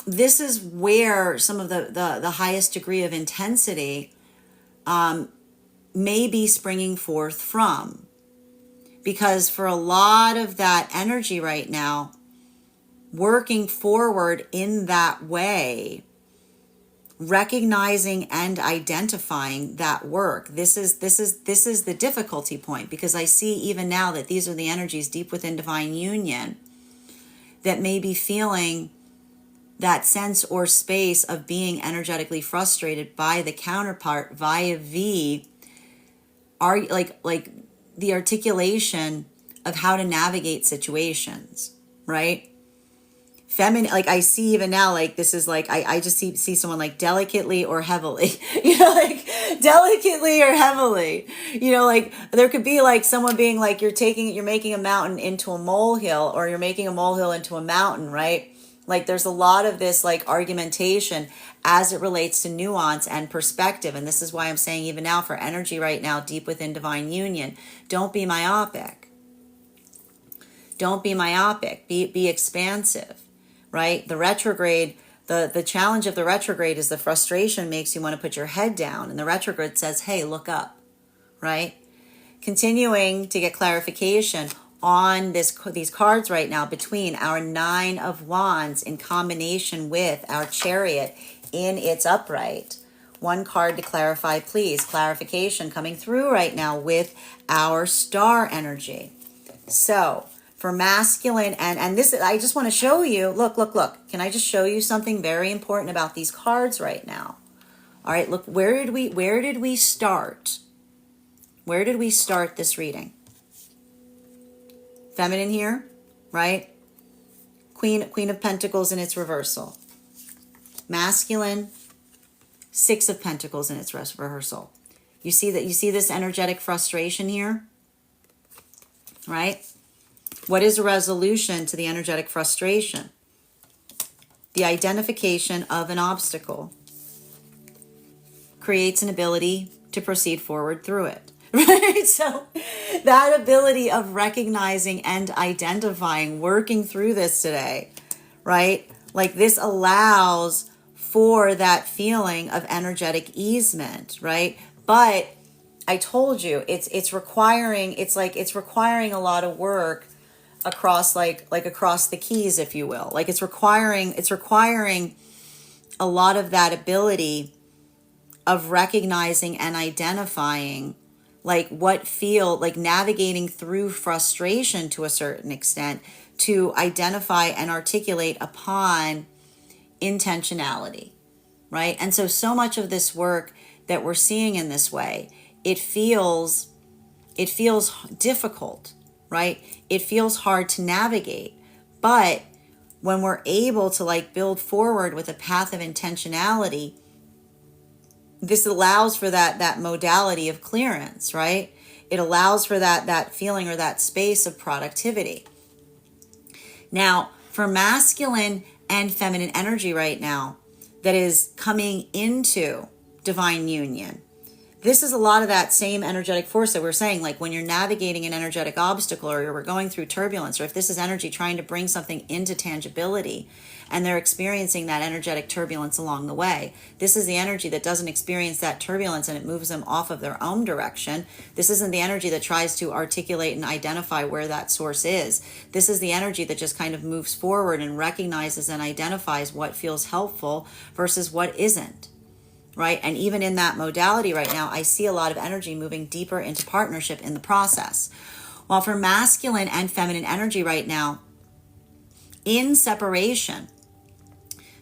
this is where some of the highest degree of intensity may be springing forth from. Because for a lot of that energy right now, working forward in that way, recognizing and identifying that work, this is the difficulty point, because I see even now that these are the energies deep within divine union that may be feeling that sense or space of being energetically frustrated by the counterpart via like the articulation of how to navigate situations, right? Feminine, like I see even now, like this is like, I just see someone like delicately or heavily, like delicately or heavily, like there could be like someone being like, you're making a mountain into a molehill, or you're making a molehill into a mountain, right? Like there's a lot of this like argumentation as it relates to nuance and perspective. And this is why I'm saying even now for energy right now, deep within divine union, don't be myopic. Don't be myopic. Be expansive, right? The retrograde, the challenge of the retrograde is the frustration makes you want to put your head down. And the retrograde says, hey, look up, right? Continuing to get clarification on these cards right now between our Nine of Wands in combination with our Chariot in its upright. One card to clarify, please. Clarification coming through right now with our Star energy. So for masculine and this, I just want to show you, look. Can I just show you something very important about these cards right now? All right, look, where did we start? Where did we start this reading? Feminine here, right? Queen of Pentacles in its reversal. Masculine, Six of Pentacles in its reversal. You see this energetic frustration here, right? What is a resolution to the energetic frustration? The identification of an obstacle creates an ability to proceed forward through it. Right? So that ability of recognizing and identifying, working through this today, right? Like this allows for that feeling of energetic easement, right? But I told you it's requiring a lot of work across like across the keys, if you will. Like it's requiring a lot of that ability of recognizing and identifying like navigating through frustration to a certain extent to identify and articulate upon intentionality, right? And so much of this work that we're seeing in this way, it feels difficult, right? It feels hard to navigate. But when we're able to like build forward with a path of intentionality, this allows for that modality of clearance, right? It allows for that feeling or that space of productivity. Now, for masculine and feminine energy right now that is coming into divine union, this is a lot of that same energetic force that we're saying, like when you're navigating an energetic obstacle or you're going through turbulence, or if this is energy trying to bring something into tangibility and they're experiencing that energetic turbulence along the way. This is the energy that doesn't experience that turbulence and it moves them off of their own direction. This isn't the energy that tries to articulate and identify where that source is. This is the energy that just kind of moves forward and recognizes and identifies what feels helpful versus what isn't. Right? And even in that modality right now, I see a lot of energy moving deeper into partnership in the process. While for masculine and feminine energy right now, in separation,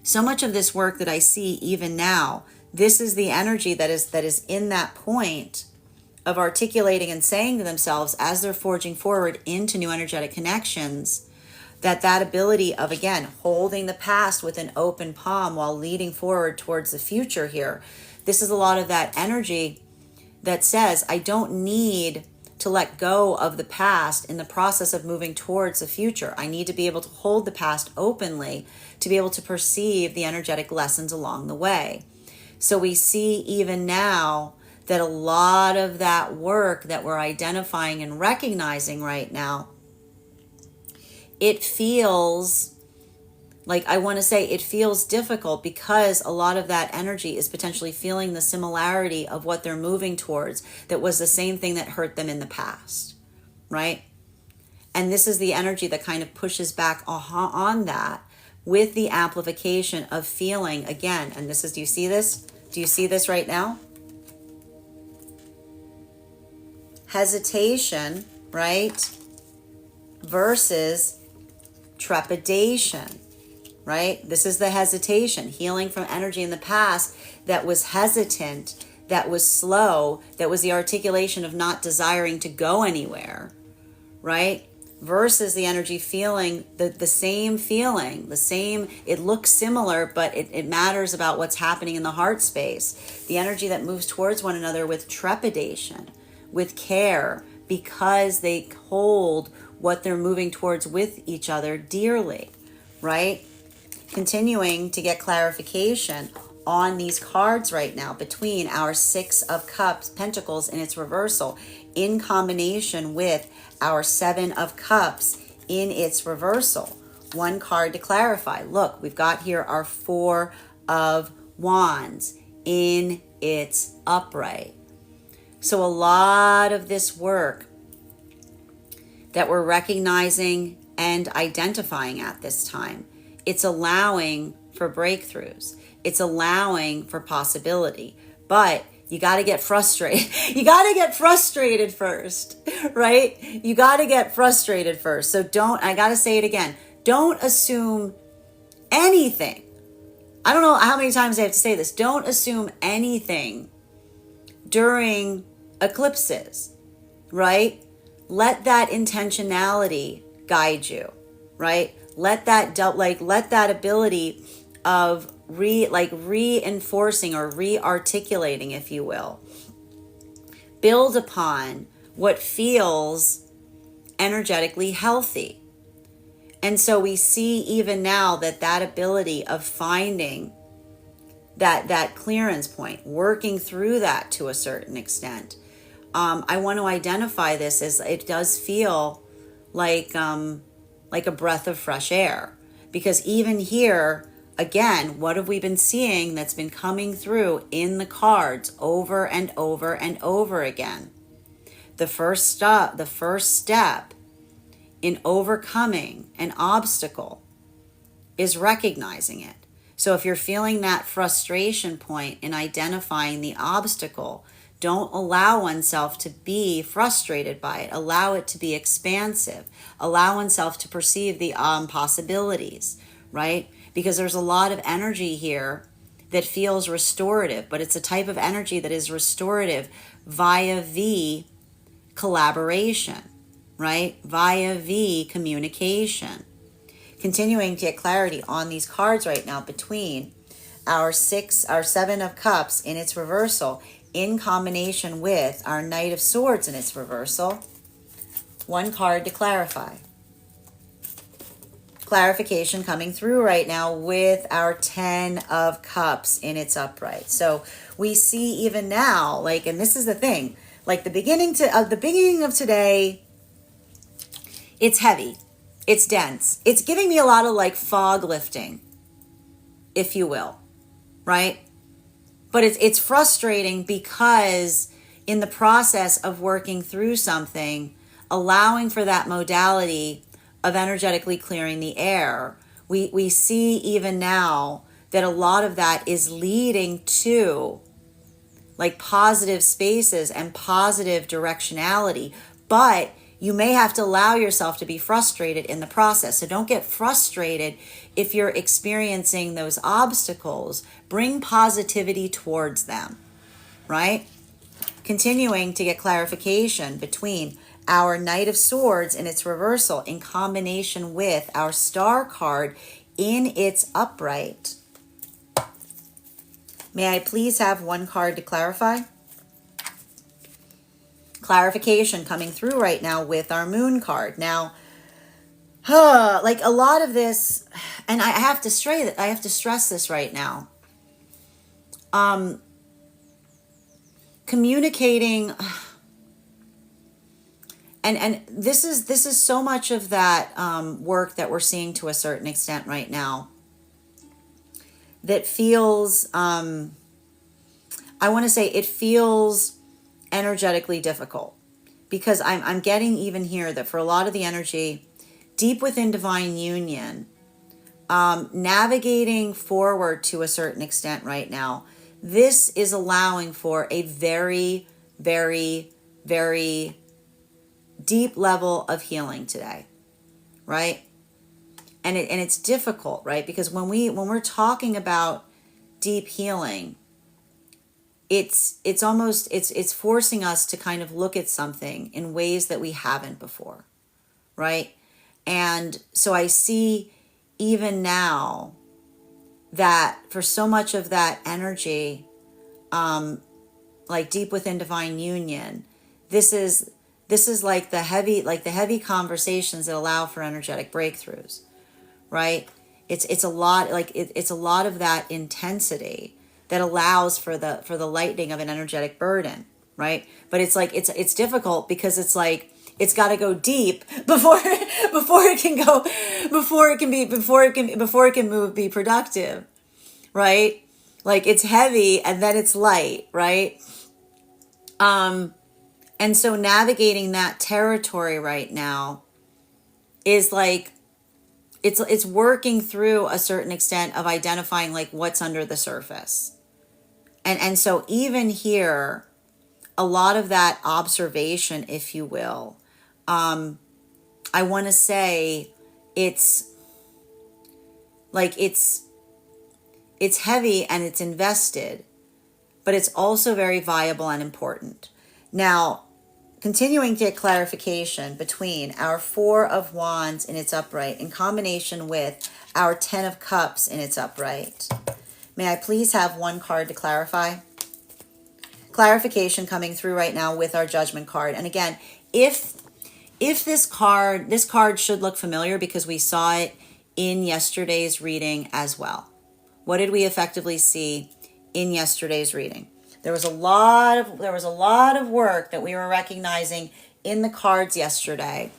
so much of this work that I see even now, this is the energy that is in that point of articulating and saying to themselves as they're forging forward into new energetic connections, that ability of, again, holding the past with an open palm while leading forward towards the future here. This is a lot of that energy that says, I don't need to let go of the past in the process of moving towards the future. I need to be able to hold the past openly to be able to perceive the energetic lessons along the way. So we see even now that a lot of that work that we're identifying and recognizing right now, it feels like, I want to say it feels difficult because a lot of that energy is potentially feeling the similarity of what they're moving towards that was the same thing that hurt them in the past, right? And this is the energy that kind of pushes back on that with the amplification of feeling, again, and this is, do you see this? Do you see this right now? Hesitation, right? Versus trepidation, right? This is the hesitation, healing from energy in the past that was hesitant, that was slow, that was the articulation of not desiring to go anywhere, right? Versus the energy feeling the same feeling, the same, it looks similar, but it matters about what's happening in the heart space. The energy that moves towards one another with trepidation, with care, because they hold what they're moving towards with each other dearly, right? Continuing to get clarification on these cards right now between our Six of Cups, Pentacles in its reversal, in combination with our Seven of Cups in its reversal. One card to clarify. Look, we've got here our Four of Wands in its upright. So a lot of this work that we're recognizing and identifying at this time, it's allowing for breakthroughs. It's allowing for possibility. But you got to get frustrated. You got to get frustrated first, right? You got to get frustrated first. So I got to say it again. Don't assume anything. I don't know how many times I have to say this. Don't assume anything during eclipses, right? Let that intentionality guide you, right? Let that ability of reinforcing or re-articulating, if you will, build upon what feels energetically healthy. And so we see even now that ability of finding that clearance point, working through that to a certain extent. I want to identify this as it does feel like a breath of fresh air, because even here, again, what have we been seeing that's been coming through in the cards over and over and over again? The first step in overcoming an obstacle is recognizing it. So if you're feeling that frustration point in identifying the obstacle, don't allow oneself to be frustrated by it. Allow it to be expansive. Allow oneself to perceive the possibilities, right? Because there's a lot of energy here that feels restorative, but it's a type of energy that is restorative via the collaboration, right? Via the communication. Continuing to get clarity on these cards right now between our Seven of Cups in its reversal in combination with our Knight of Swords in its reversal. One card to clarify. Clarification coming through right now with our Ten of Cups in its upright. So we see even now, and this is the thing, the beginning of today, it's heavy, it's dense, it's giving me a lot of fog lifting, if you will, right? But it's frustrating because in the process of working through something, allowing for that modality of energetically clearing the air, we see even now that a lot of that is leading to positive spaces and positive directionality. But you may have to allow yourself to be frustrated in the process. So don't get frustrated if you're experiencing those obstacles. Bring positivity towards them, right? Continuing to get clarification between our Knight of Swords in its reversal in combination with our Star card in its upright. May I please have one card to clarify? Clarification coming through right now with our Moon card. Now, like a lot of this, and I have to stress this right now. Communicating, and this is so much of that work that we're seeing to a certain extent right now that feels, I want to say it feels energetically difficult, because I'm getting even here that for a lot of the energy deep within divine union, navigating forward to a certain extent right now, this is allowing for a very, very, very deep level of healing today, right? And it's difficult, right? Because when we're talking about deep healing, it's almost it's forcing us to kind of look at something in ways that we haven't before, right? And so I see even now that for so much of that energy, like deep within divine union, this is like the heavy conversations that allow for energetic breakthroughs, right? It's a lot, like it's a lot of that intensity that allows for the lightening of an energetic burden, right? But it's like it's difficult because it's like it's got to go deep before it can move, be productive, right? Like it's heavy and then it's light, right? And so navigating that territory right now is like it's working through a certain extent of identifying like what's under the surface. And so even here, a lot of that observation, if you will, I want to say it's like it's heavy and it's invested, but it's also very viable and important. Now, continuing to get clarification between our Four of Wands in its upright in combination with our Ten of Cups in its upright. May I please have one card to clarify? Clarification coming through right now with our Judgment card. And again, if this card should look familiar because we saw it in yesterday's reading as well. What did we effectively see in yesterday's reading? There was a lot of work that we were recognizing in the cards yesterday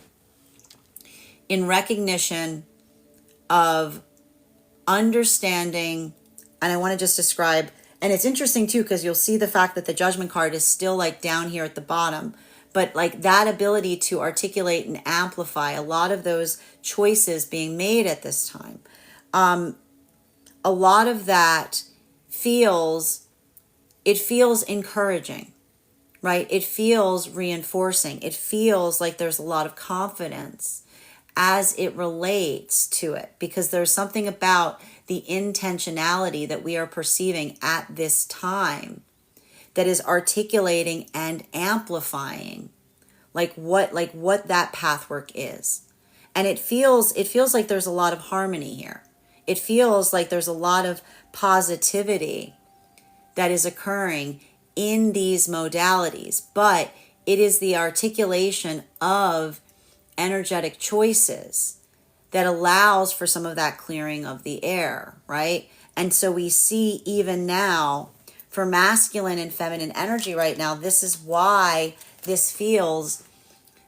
in recognition of understanding. And I want to just describe, and it's interesting too, because you'll see the fact that the Judgment card is still like down here at the bottom, but like that ability to articulate and amplify a lot of those choices being made at this time. A lot of that feels encouraging, right? It feels reinforcing. It feels like there's a lot of confidence as it relates to it, because there's something about the intentionality that we are perceiving at this time that is articulating and amplifying like what that pathwork is. And it feels like there's a lot of harmony here. It feels like there's a lot of positivity that is occurring in these modalities, but it is the articulation of energetic choices that allows for some of that clearing of the air, right? And so we see even now for masculine and feminine energy right now, this is why this feels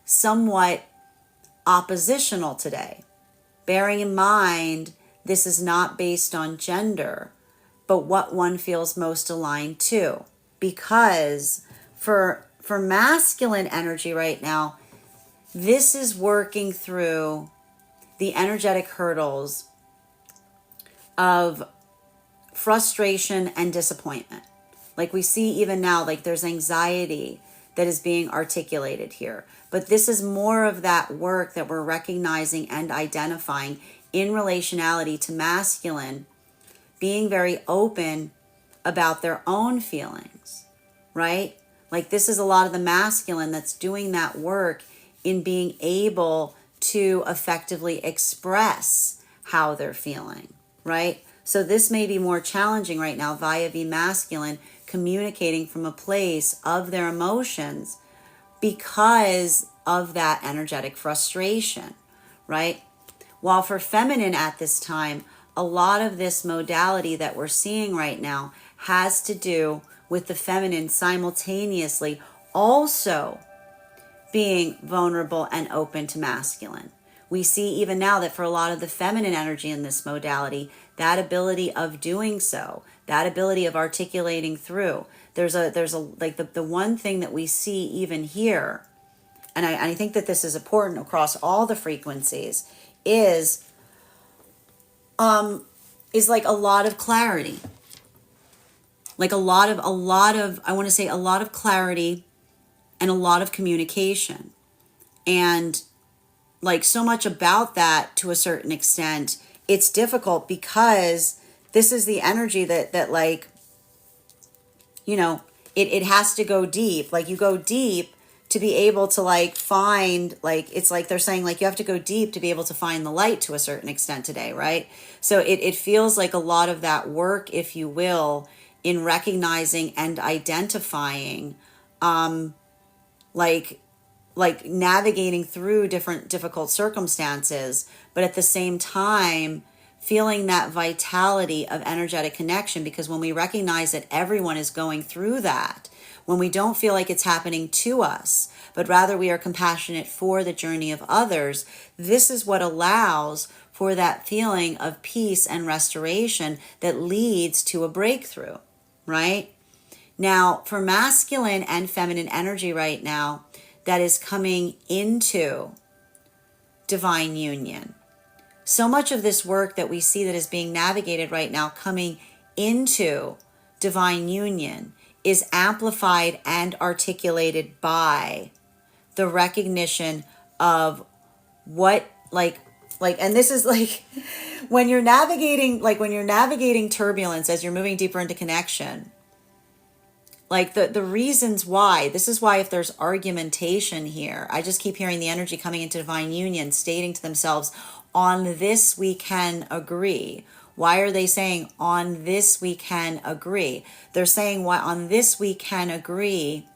somewhat oppositional today. Bearing in mind, this is not based on gender, but what one feels most aligned to. Because for masculine energy right now, this is working through the energetic hurdles of frustration and disappointment. Like we see even now, like there's anxiety that is being articulated here. But this is more of that work that we're recognizing and identifying in relationality to masculine, being very open about their own feelings, right? Like this is a lot of the masculine that's doing that work in being able to effectively express how they're feeling, right? So this may be more challenging right now via the masculine, communicating from a place of their emotions because of that energetic frustration, right? While for feminine at this time, a lot of this modality that we're seeing right now has to do with the feminine simultaneously also being vulnerable and open to masculine. We see even now that for a lot of the feminine energy in this modality, that ability of doing so, that ability of articulating through, there's a like the one thing that we see even here, and I think that this is important across all the frequencies, is like a lot of clarity. Like a lot of I want to say a lot of clarity and a lot of communication. And like so much about that to a certain extent, it's difficult because this is the energy that like, you know, it has to go deep. Like you go deep to be able to like find, like, it's like they're saying like you have to go deep to be able to find the light to a certain extent today, right? So it feels like a lot of that work, if you will, in recognizing and identifying like navigating through different difficult circumstances, but at the same time feeling that vitality of energetic connection. Because when we recognize that everyone is going through that, when we don't feel like it's happening to us, but rather we are compassionate for the journey of others, this is what allows for that feeling of peace and restoration that leads to a breakthrough, right? Now, for masculine and feminine energy right now, that is coming into divine union. So much of this work that we see that is being navigated right now coming into divine union is amplified and articulated by the recognition of what and this is like when you're navigating turbulence as you're moving deeper into connection, like the reasons why, this is why if there's argumentation here, I just keep hearing the energy coming into divine union, stating to themselves, on this we can agree. Why are they saying on this we can agree? They're saying why on this we can agree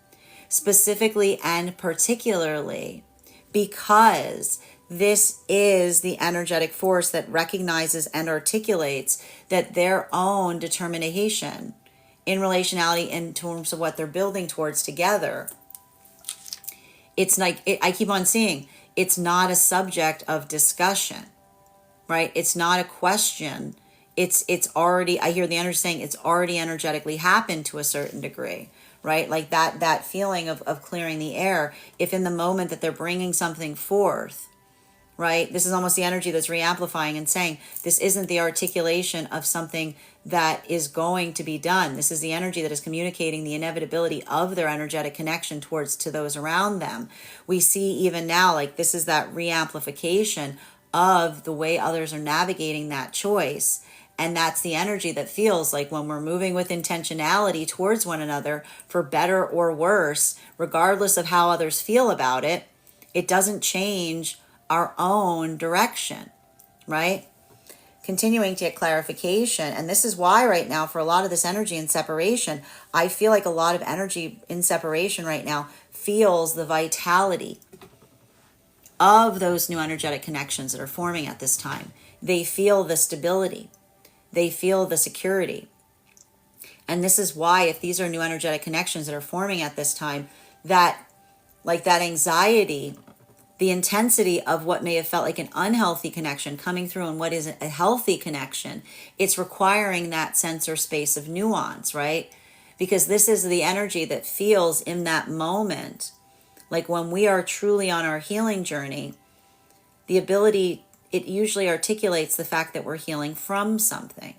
specifically and particularly because this is the energetic force that recognizes and articulates that their own determination in relationality in terms of what they're building towards together. It's like, I keep on seeing, it's not a subject of discussion, right? It's not a question. It's already, I hear the energy saying it's already energetically happened to a certain degree, right? Like that feeling of clearing the air. If in the moment that they're bringing something forth, right? This is almost the energy that's re-amplifying and saying, this isn't the articulation of something that is going to be done. This is the energy that is communicating the inevitability of their energetic connection towards to those around them. We see even now, like this is that re-amplification of the way others are navigating that choice. And that's the energy that feels like when we're moving with intentionality towards one another, for better or worse, regardless of how others feel about it, it doesn't change our own direction, right? Continuing to get clarification. And this is why right now, for a lot of this energy in separation, I feel like a lot of energy in separation right now feels the vitality of those new energetic connections that are forming at this time. They feel the stability. They feel the security. And this is why, if these are new energetic connections that are forming at this time, that like that anxiety, the intensity of what may have felt like an unhealthy connection coming through and what is a healthy connection, it's requiring that sense or space of nuance, right? Because this is the energy that feels in that moment, like when we are truly on our healing journey, the ability, it usually articulates the fact that we're healing from something.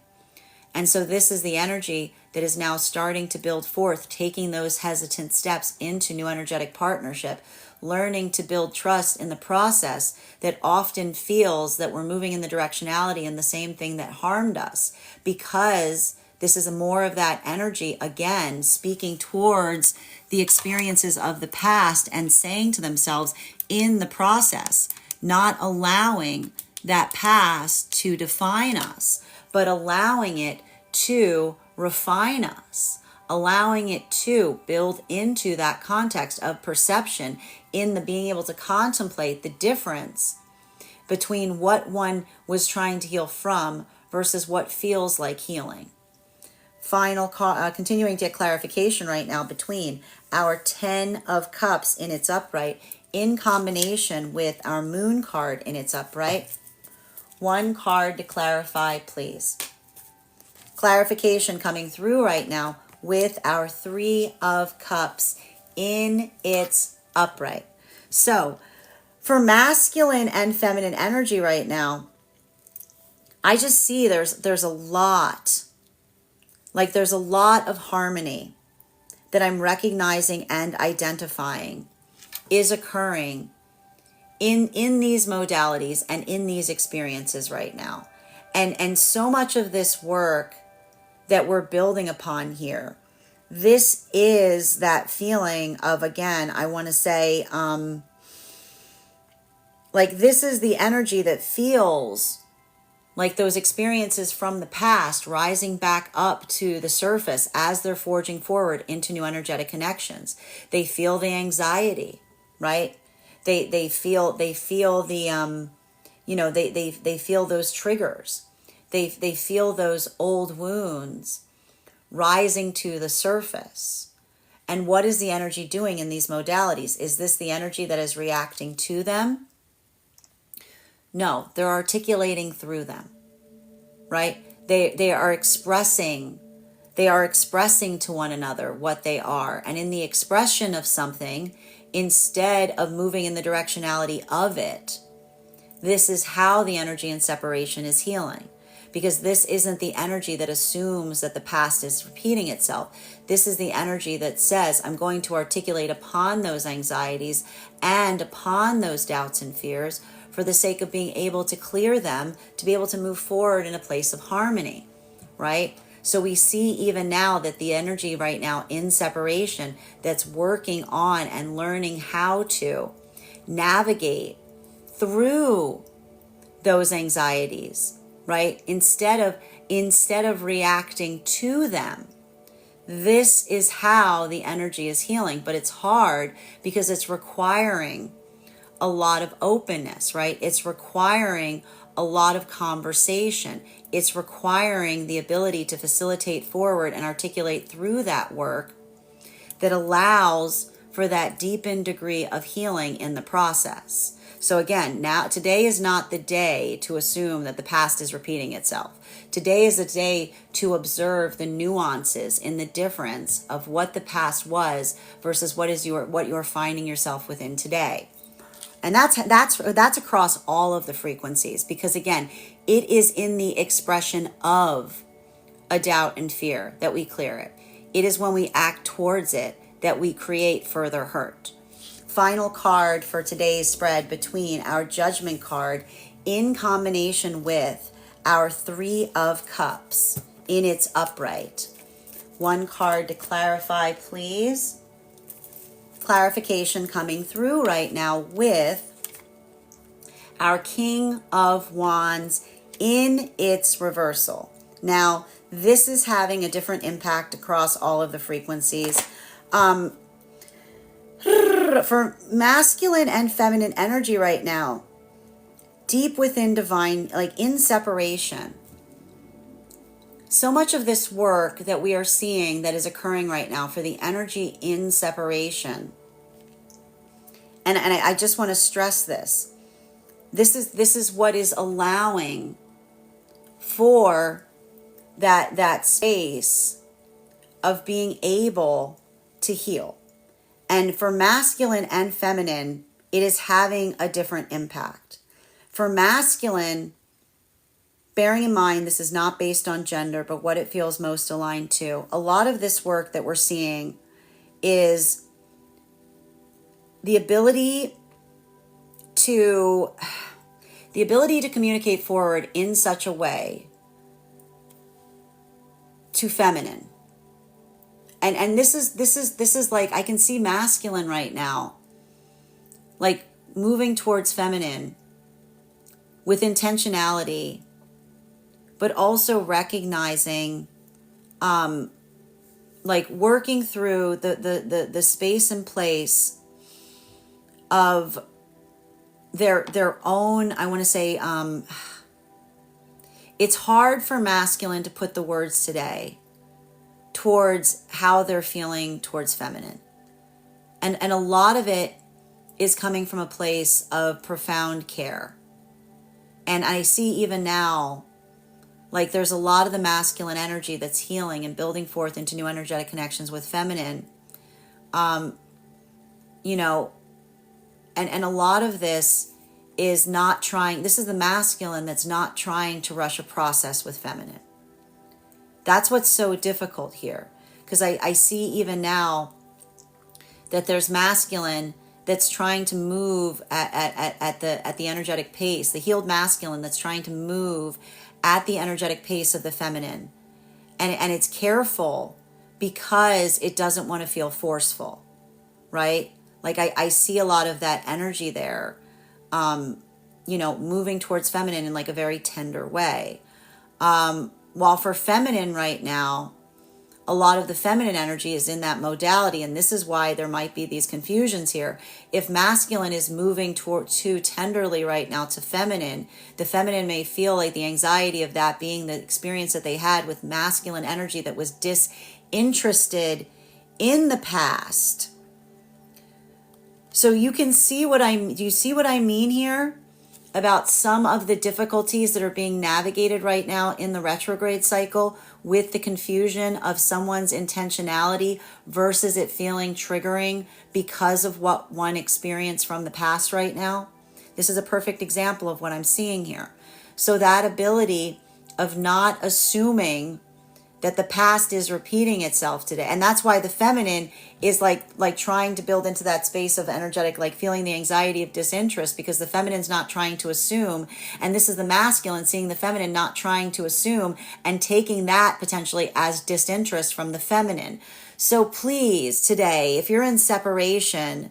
And so this is the energy that is now starting to build forth, taking those hesitant steps into new energetic partnership, learning to build trust in the process that often feels that we're moving in the directionality in the same thing that harmed us, because this is more of that energy, again, speaking towards the experiences of the past and saying to themselves in the process, not allowing that past to define us, but allowing it to refine us, allowing it to build into that context of perception in the being able to contemplate the difference between what one was trying to heal from versus what feels like healing. Continuing to get clarification right now between our 10 of Cups in its upright in combination with our Moon card in its upright. One card to clarify, please. Clarification coming through right now with our 3 of Cups in its upright. So, for masculine and feminine energy right now, I just see there's a lot, like there's a lot of harmony that I'm recognizing and identifying is occurring in these modalities and in these experiences right now. And so much of this work that we're building upon here, this is that feeling of, again, I want to say, like this is the energy that feels like those experiences from the past rising back up to the surface as they're forging forward into new energetic connections. They feel the anxiety, right? They feel the they feel those triggers. They feel those old wounds rising to the surface. And what is the energy doing in these modalities? Is this the energy that is reacting to them? No, they're articulating through them, right? They are expressing to one another what they are. And in the expression of something, instead of moving in the directionality of it, this is how the energy in separation is healing. Because this isn't the energy that assumes that the past is repeating itself. This is the energy that says, I'm going to articulate upon those anxieties and upon those doubts and fears for the sake of being able to clear them, to be able to move forward in a place of harmony, right? So we see even now that the energy right now in separation that's working on and learning how to navigate through those anxieties, right? Instead of reacting to them. This is how the energy is healing, but it's hard because it's requiring a lot of openness, right? It's requiring a lot of conversation. It's requiring the ability to facilitate forward and articulate through that work that allows for that deepened degree of healing in the process. So again, now today is not the day to assume that the past is repeating itself. Today is the day to observe the nuances in the difference of what the past was versus what you're finding yourself within today. And that's across all of the frequencies, because again, it is in the expression of a doubt and fear that we clear it. It is when we act towards it that we create further hurt. Final card for today's spread between our Judgment card in combination with our 3 of Cups in its upright. One card to clarify, please. Clarification coming through right now with our King of Wands in its reversal. Now, this is having a different impact across all of the frequencies. For masculine and feminine energy right now, deep within divine, like in separation, so much of this work that we are seeing that is occurring right now for the energy in separation, and I just want to stress this. This is what is allowing for that space of being able to heal. And for masculine and feminine, it is having a different impact. For masculine, bearing in mind this is not based on gender, but what it feels most aligned to, a lot of this work that we're seeing is the ability to communicate forward in such a way to feminine. And this is like, I can see masculine right now, like moving towards feminine with intentionality, but also recognizing, like working through the space and place of their own, I want to say, it's hard for masculine to put the words today towards how they're feeling towards feminine. And a lot of it is coming from a place of profound care. And I see even now, like there's a lot of the masculine energy that's healing and building forth into new energetic connections with feminine. You know, and a lot of this is not trying, this is the masculine that's not trying to rush a process with feminine. That's what's so difficult here. Because I see even now that there's masculine that's trying to move at the energetic pace, the healed masculine that's trying to move at the energetic pace of the feminine. And it's careful because it doesn't want to feel forceful, right? Like I see a lot of that energy there, you know, moving towards feminine in like a very tender way. While for feminine right now, a lot of the feminine energy is in that modality, and this is why there might be these confusions here. If masculine is moving too tenderly right now to feminine, the feminine may feel like the anxiety of that being the experience that they had with masculine energy that was disinterested in the past. So you can see do you see what I mean here about some of the difficulties that are being navigated right now in the retrograde cycle with the confusion of someone's intentionality versus it feeling triggering because of what one experienced from the past right now? This is a perfect example of what I'm seeing here. So that ability of not assuming that the past is repeating itself today. And that's why the feminine is like trying to build into that space of energetic, like feeling the anxiety of disinterest, because the feminine's not trying to assume. And this is the masculine seeing the feminine not trying to assume and taking that potentially as disinterest from the feminine. So please today, if you're in separation,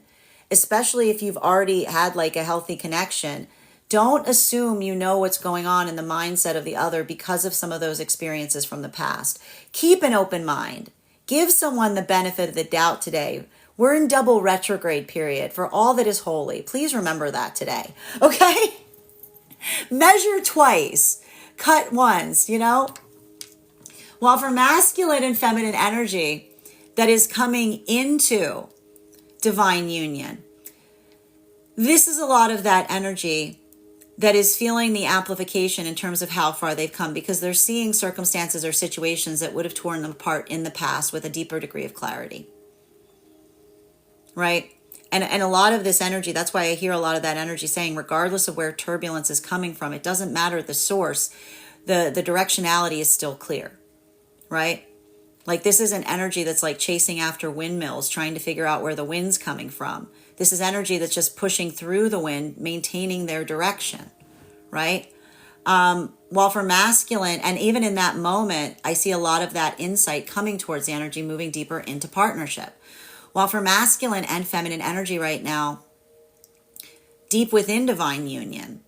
especially if you've already had like a healthy connection, don't assume you know what's going on in the mindset of the other because of some of those experiences from the past. Keep an open mind. Give someone the benefit of the doubt today. We're in double retrograde period for all that is holy. Please remember that today, okay? Measure twice, cut once, you know? While for masculine and feminine energy that is coming into divine union, this is a lot of that energy that is feeling the amplification in terms of how far they've come, because they're seeing circumstances or situations that would have torn them apart in the past with a deeper degree of clarity, right? And a lot of this energy, that's why I hear a lot of that energy saying, regardless of where turbulence is coming from, it doesn't matter the source, the directionality is still clear, right? Like this isn't energy that's like chasing after windmills, trying to figure out where the wind's coming from. This is energy that's just pushing through the wind, maintaining their direction, right? While for masculine, and even in that moment, I see a lot of that insight coming towards the energy moving deeper into partnership. While for masculine and feminine energy right now, deep within divine union,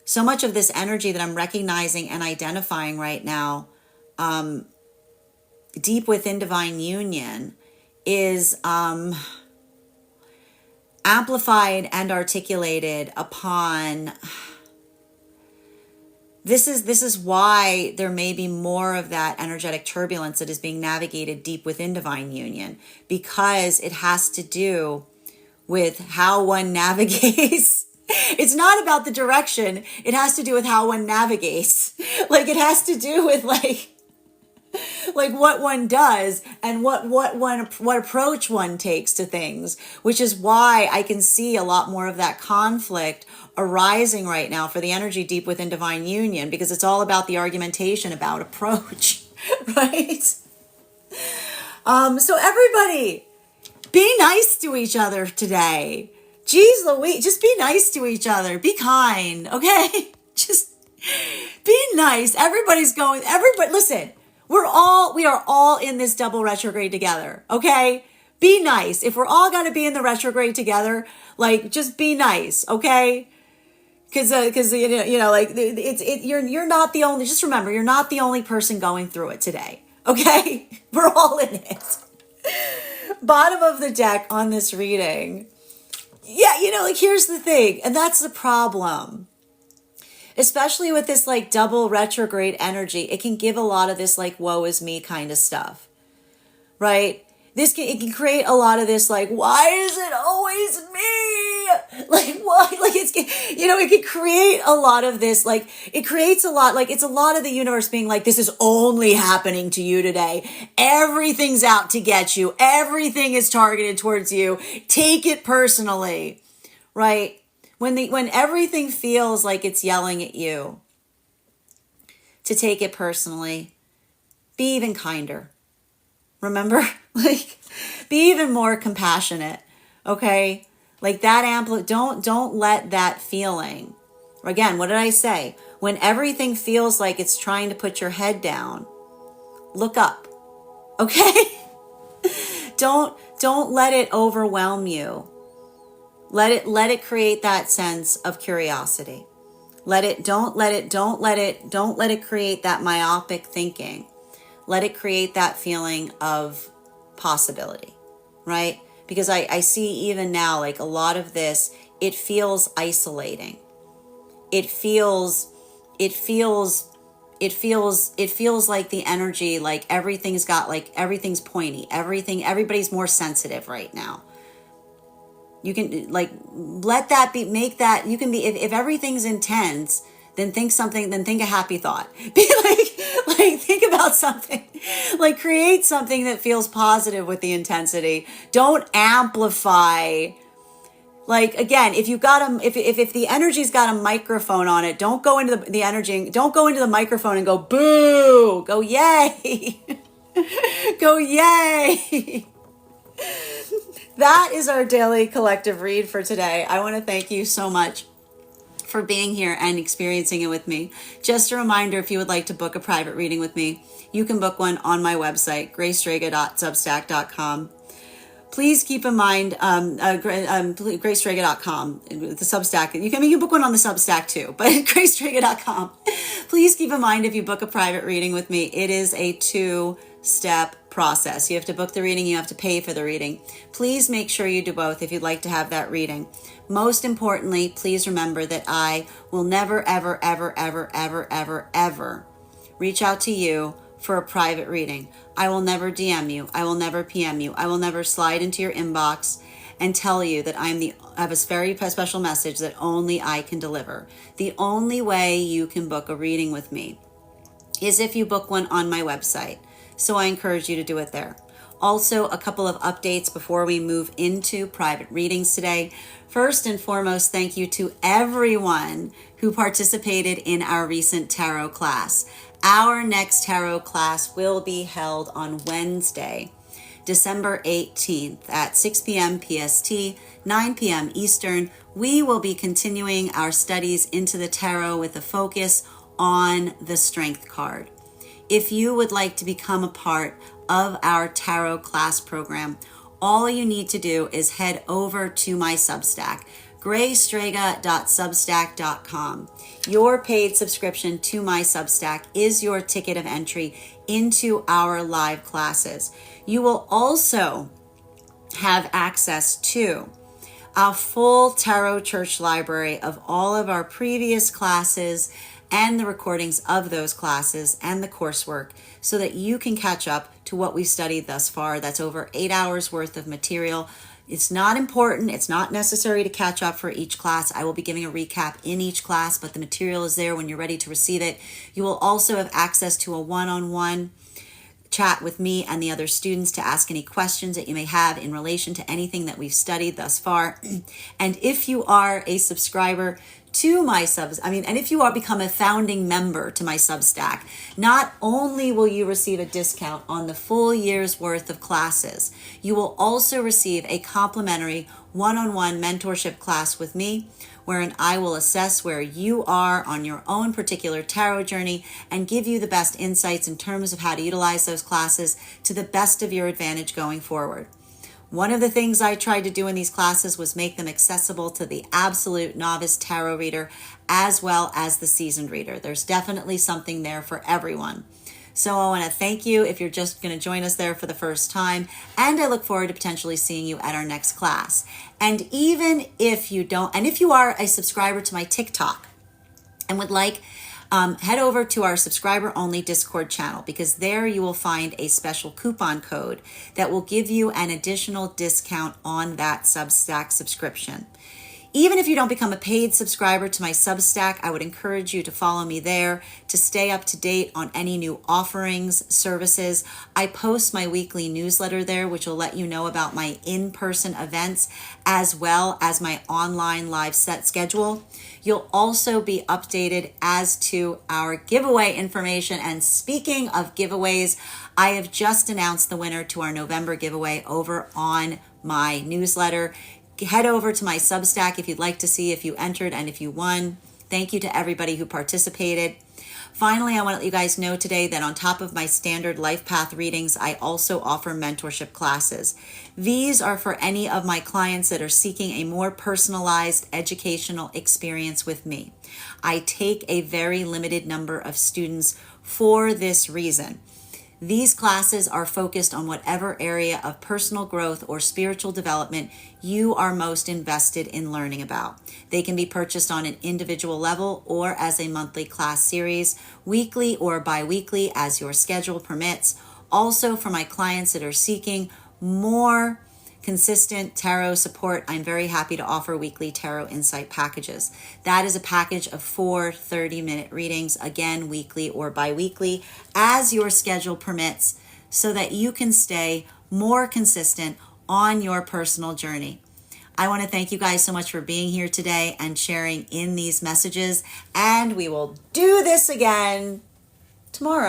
so much of this energy that I'm recognizing and identifying right now, deep within divine union is amplified and articulated upon. This is why there may be more of that energetic turbulence that is being navigated deep within divine union, because it has to do with how one navigates. It's not about the direction. It has to do with how one navigates. Like it has to do with like what one does and what approach one takes to things, which is why I can see a lot more of that conflict arising right now for the energy deep within divine union, because it's all about the argumentation about approach, right? So everybody, be nice to each other today. Jeez Louise, just be nice to each other. Be kind, okay? Just be nice. Everybody, listen. We are all in this double retrograde together. Okay. Be nice. If we're all going to be in the retrograde together, like, just be nice. Okay. Cause like you're not the only, just remember, you're not the only person going through it today. Okay. We're all in it. Bottom of the deck on this reading. Yeah. Like, here's the thing. And that's the problem. Especially with this like double retrograde energy, it can give a lot of this like woe is me kind of stuff, right? It can create a lot of this like, why is it always me? Like, why? Like, it can create a lot of this, like, it creates a lot, like, it's a lot of the universe being like, this is only happening to you today. Everything's out to get you. Everything is targeted towards you. Take it personally, right? When everything feels like it's yelling at you, to take it personally, be even kinder. Remember? Like, be even more compassionate. Okay? Like, that don't let that feeling. Again, what did I say? When everything feels like it's trying to put your head down, look up. Okay? Don't let it overwhelm you. Let it create that sense of curiosity. Don't let it create that myopic thinking. Let it create that feeling of possibility, right? Because I see even now, like, a lot of this, it feels isolating. It feels like the energy, like everything's pointy. Everybody's more sensitive right now. You can, like, let that be, make that, you can be, if everything's intense, then think a happy thought. Be like, think about something, like, create something that feels positive with the intensity. Don't amplify. Like, again, if the energy's got a microphone on it, don't go into the energy, don't go into the microphone and go, boo, go, yay, go, yay. That is our daily collective read for today. I want to thank you so much for being here and experiencing it with me. Just a reminder, if you would like to book a private reading with me, you can book one on my website, graystrega.substack.com. Please keep in mind, graystrega.com, the Substack. You can book one on the Substack too, but graystrega.com. Please keep in mind, if you book a private reading with me, it is a 2-step process. You have to book the reading, you have to pay for the reading. Please make sure you do both if you'd like to have that reading. Most importantly, please remember that I will never, ever, ever, ever, ever, ever, ever reach out to you for a private reading. I will never DM you. I will never PM you. I will never slide into your inbox and tell you that I have a very special message that only I can deliver. The only way you can book a reading with me is if you book one on my website. So I encourage you to do it there. Also, a couple of updates before we move into private readings today. First and foremost, thank you to everyone who participated in our recent tarot class. Our next tarot class will be held on Wednesday, December 18th at 6 p.m. PST, 9 p.m. Eastern. We will be continuing our studies into the tarot with a focus on the Strength card. If you would like to become a part of our tarot class program, all you need to do is head over to my Substack, graystrega.substack.com. Your paid subscription to my Substack is your ticket of entry into our live classes. You will also have access to a full Tarot Church library of all of our previous classes and the recordings of those classes and the coursework, so that you can catch up to what we've studied thus far. That's over 8 hours worth of material. It's not important. It's not necessary to catch up for each class. I will be giving a recap in each class, but the material is there when you're ready to receive it. You will also have access to a one-on-one chat with me and the other students to ask any questions that you may have in relation to anything that we've studied thus far. And if you are a subscriber to my and if you are become a founding member to my Substack, not only will you receive a discount on the full year's worth of classes, you will also receive a complimentary one-on-one mentorship class with me, wherein I will assess where you are on your own particular tarot journey and give you the best insights in terms of how to utilize those classes to the best of your advantage going forward. One of the things I tried to do in these classes was make them accessible to the absolute novice tarot reader as well as the seasoned reader. There's definitely something there for everyone. So I want to thank you if you're just going to join us there for the first time, and I look forward to potentially seeing you at our next class. And even if you don't, and if you are a subscriber to my TikTok and would like, head over to our subscriber only Discord channel, because there you will find a special coupon code that will give you an additional discount on that Substack subscription. Even if you don't become a paid subscriber to my Substack, I would encourage you to follow me there to stay up to date on any new offerings, services. I post my weekly newsletter there, which will let you know about my in-person events as well as my online live set schedule. You'll also be updated as to our giveaway information. And speaking of giveaways, I have just announced the winner to our November giveaway over on my newsletter. Head over to my Substack if you'd like to see if you entered and if you won. Thank you to everybody who participated. Finally, I want to let you guys know today that on top of my standard life path readings, I also offer mentorship classes. These are for any of my clients that are seeking a more personalized educational experience with me. I take a very limited number of students for this reason. These classes are focused on whatever area of personal growth or spiritual development you are most invested in learning about. They can be purchased on an individual level or as a monthly class series, weekly or bi-weekly as your schedule permits. Also, for my clients that are seeking more consistent tarot support, I'm very happy to offer weekly tarot insight packages. That is a package of 4 30-minute readings, again, weekly or bi-weekly, as your schedule permits, so that you can stay more consistent on your personal journey. I want to thank you guys so much for being here today and sharing in these messages, and we will do this again tomorrow.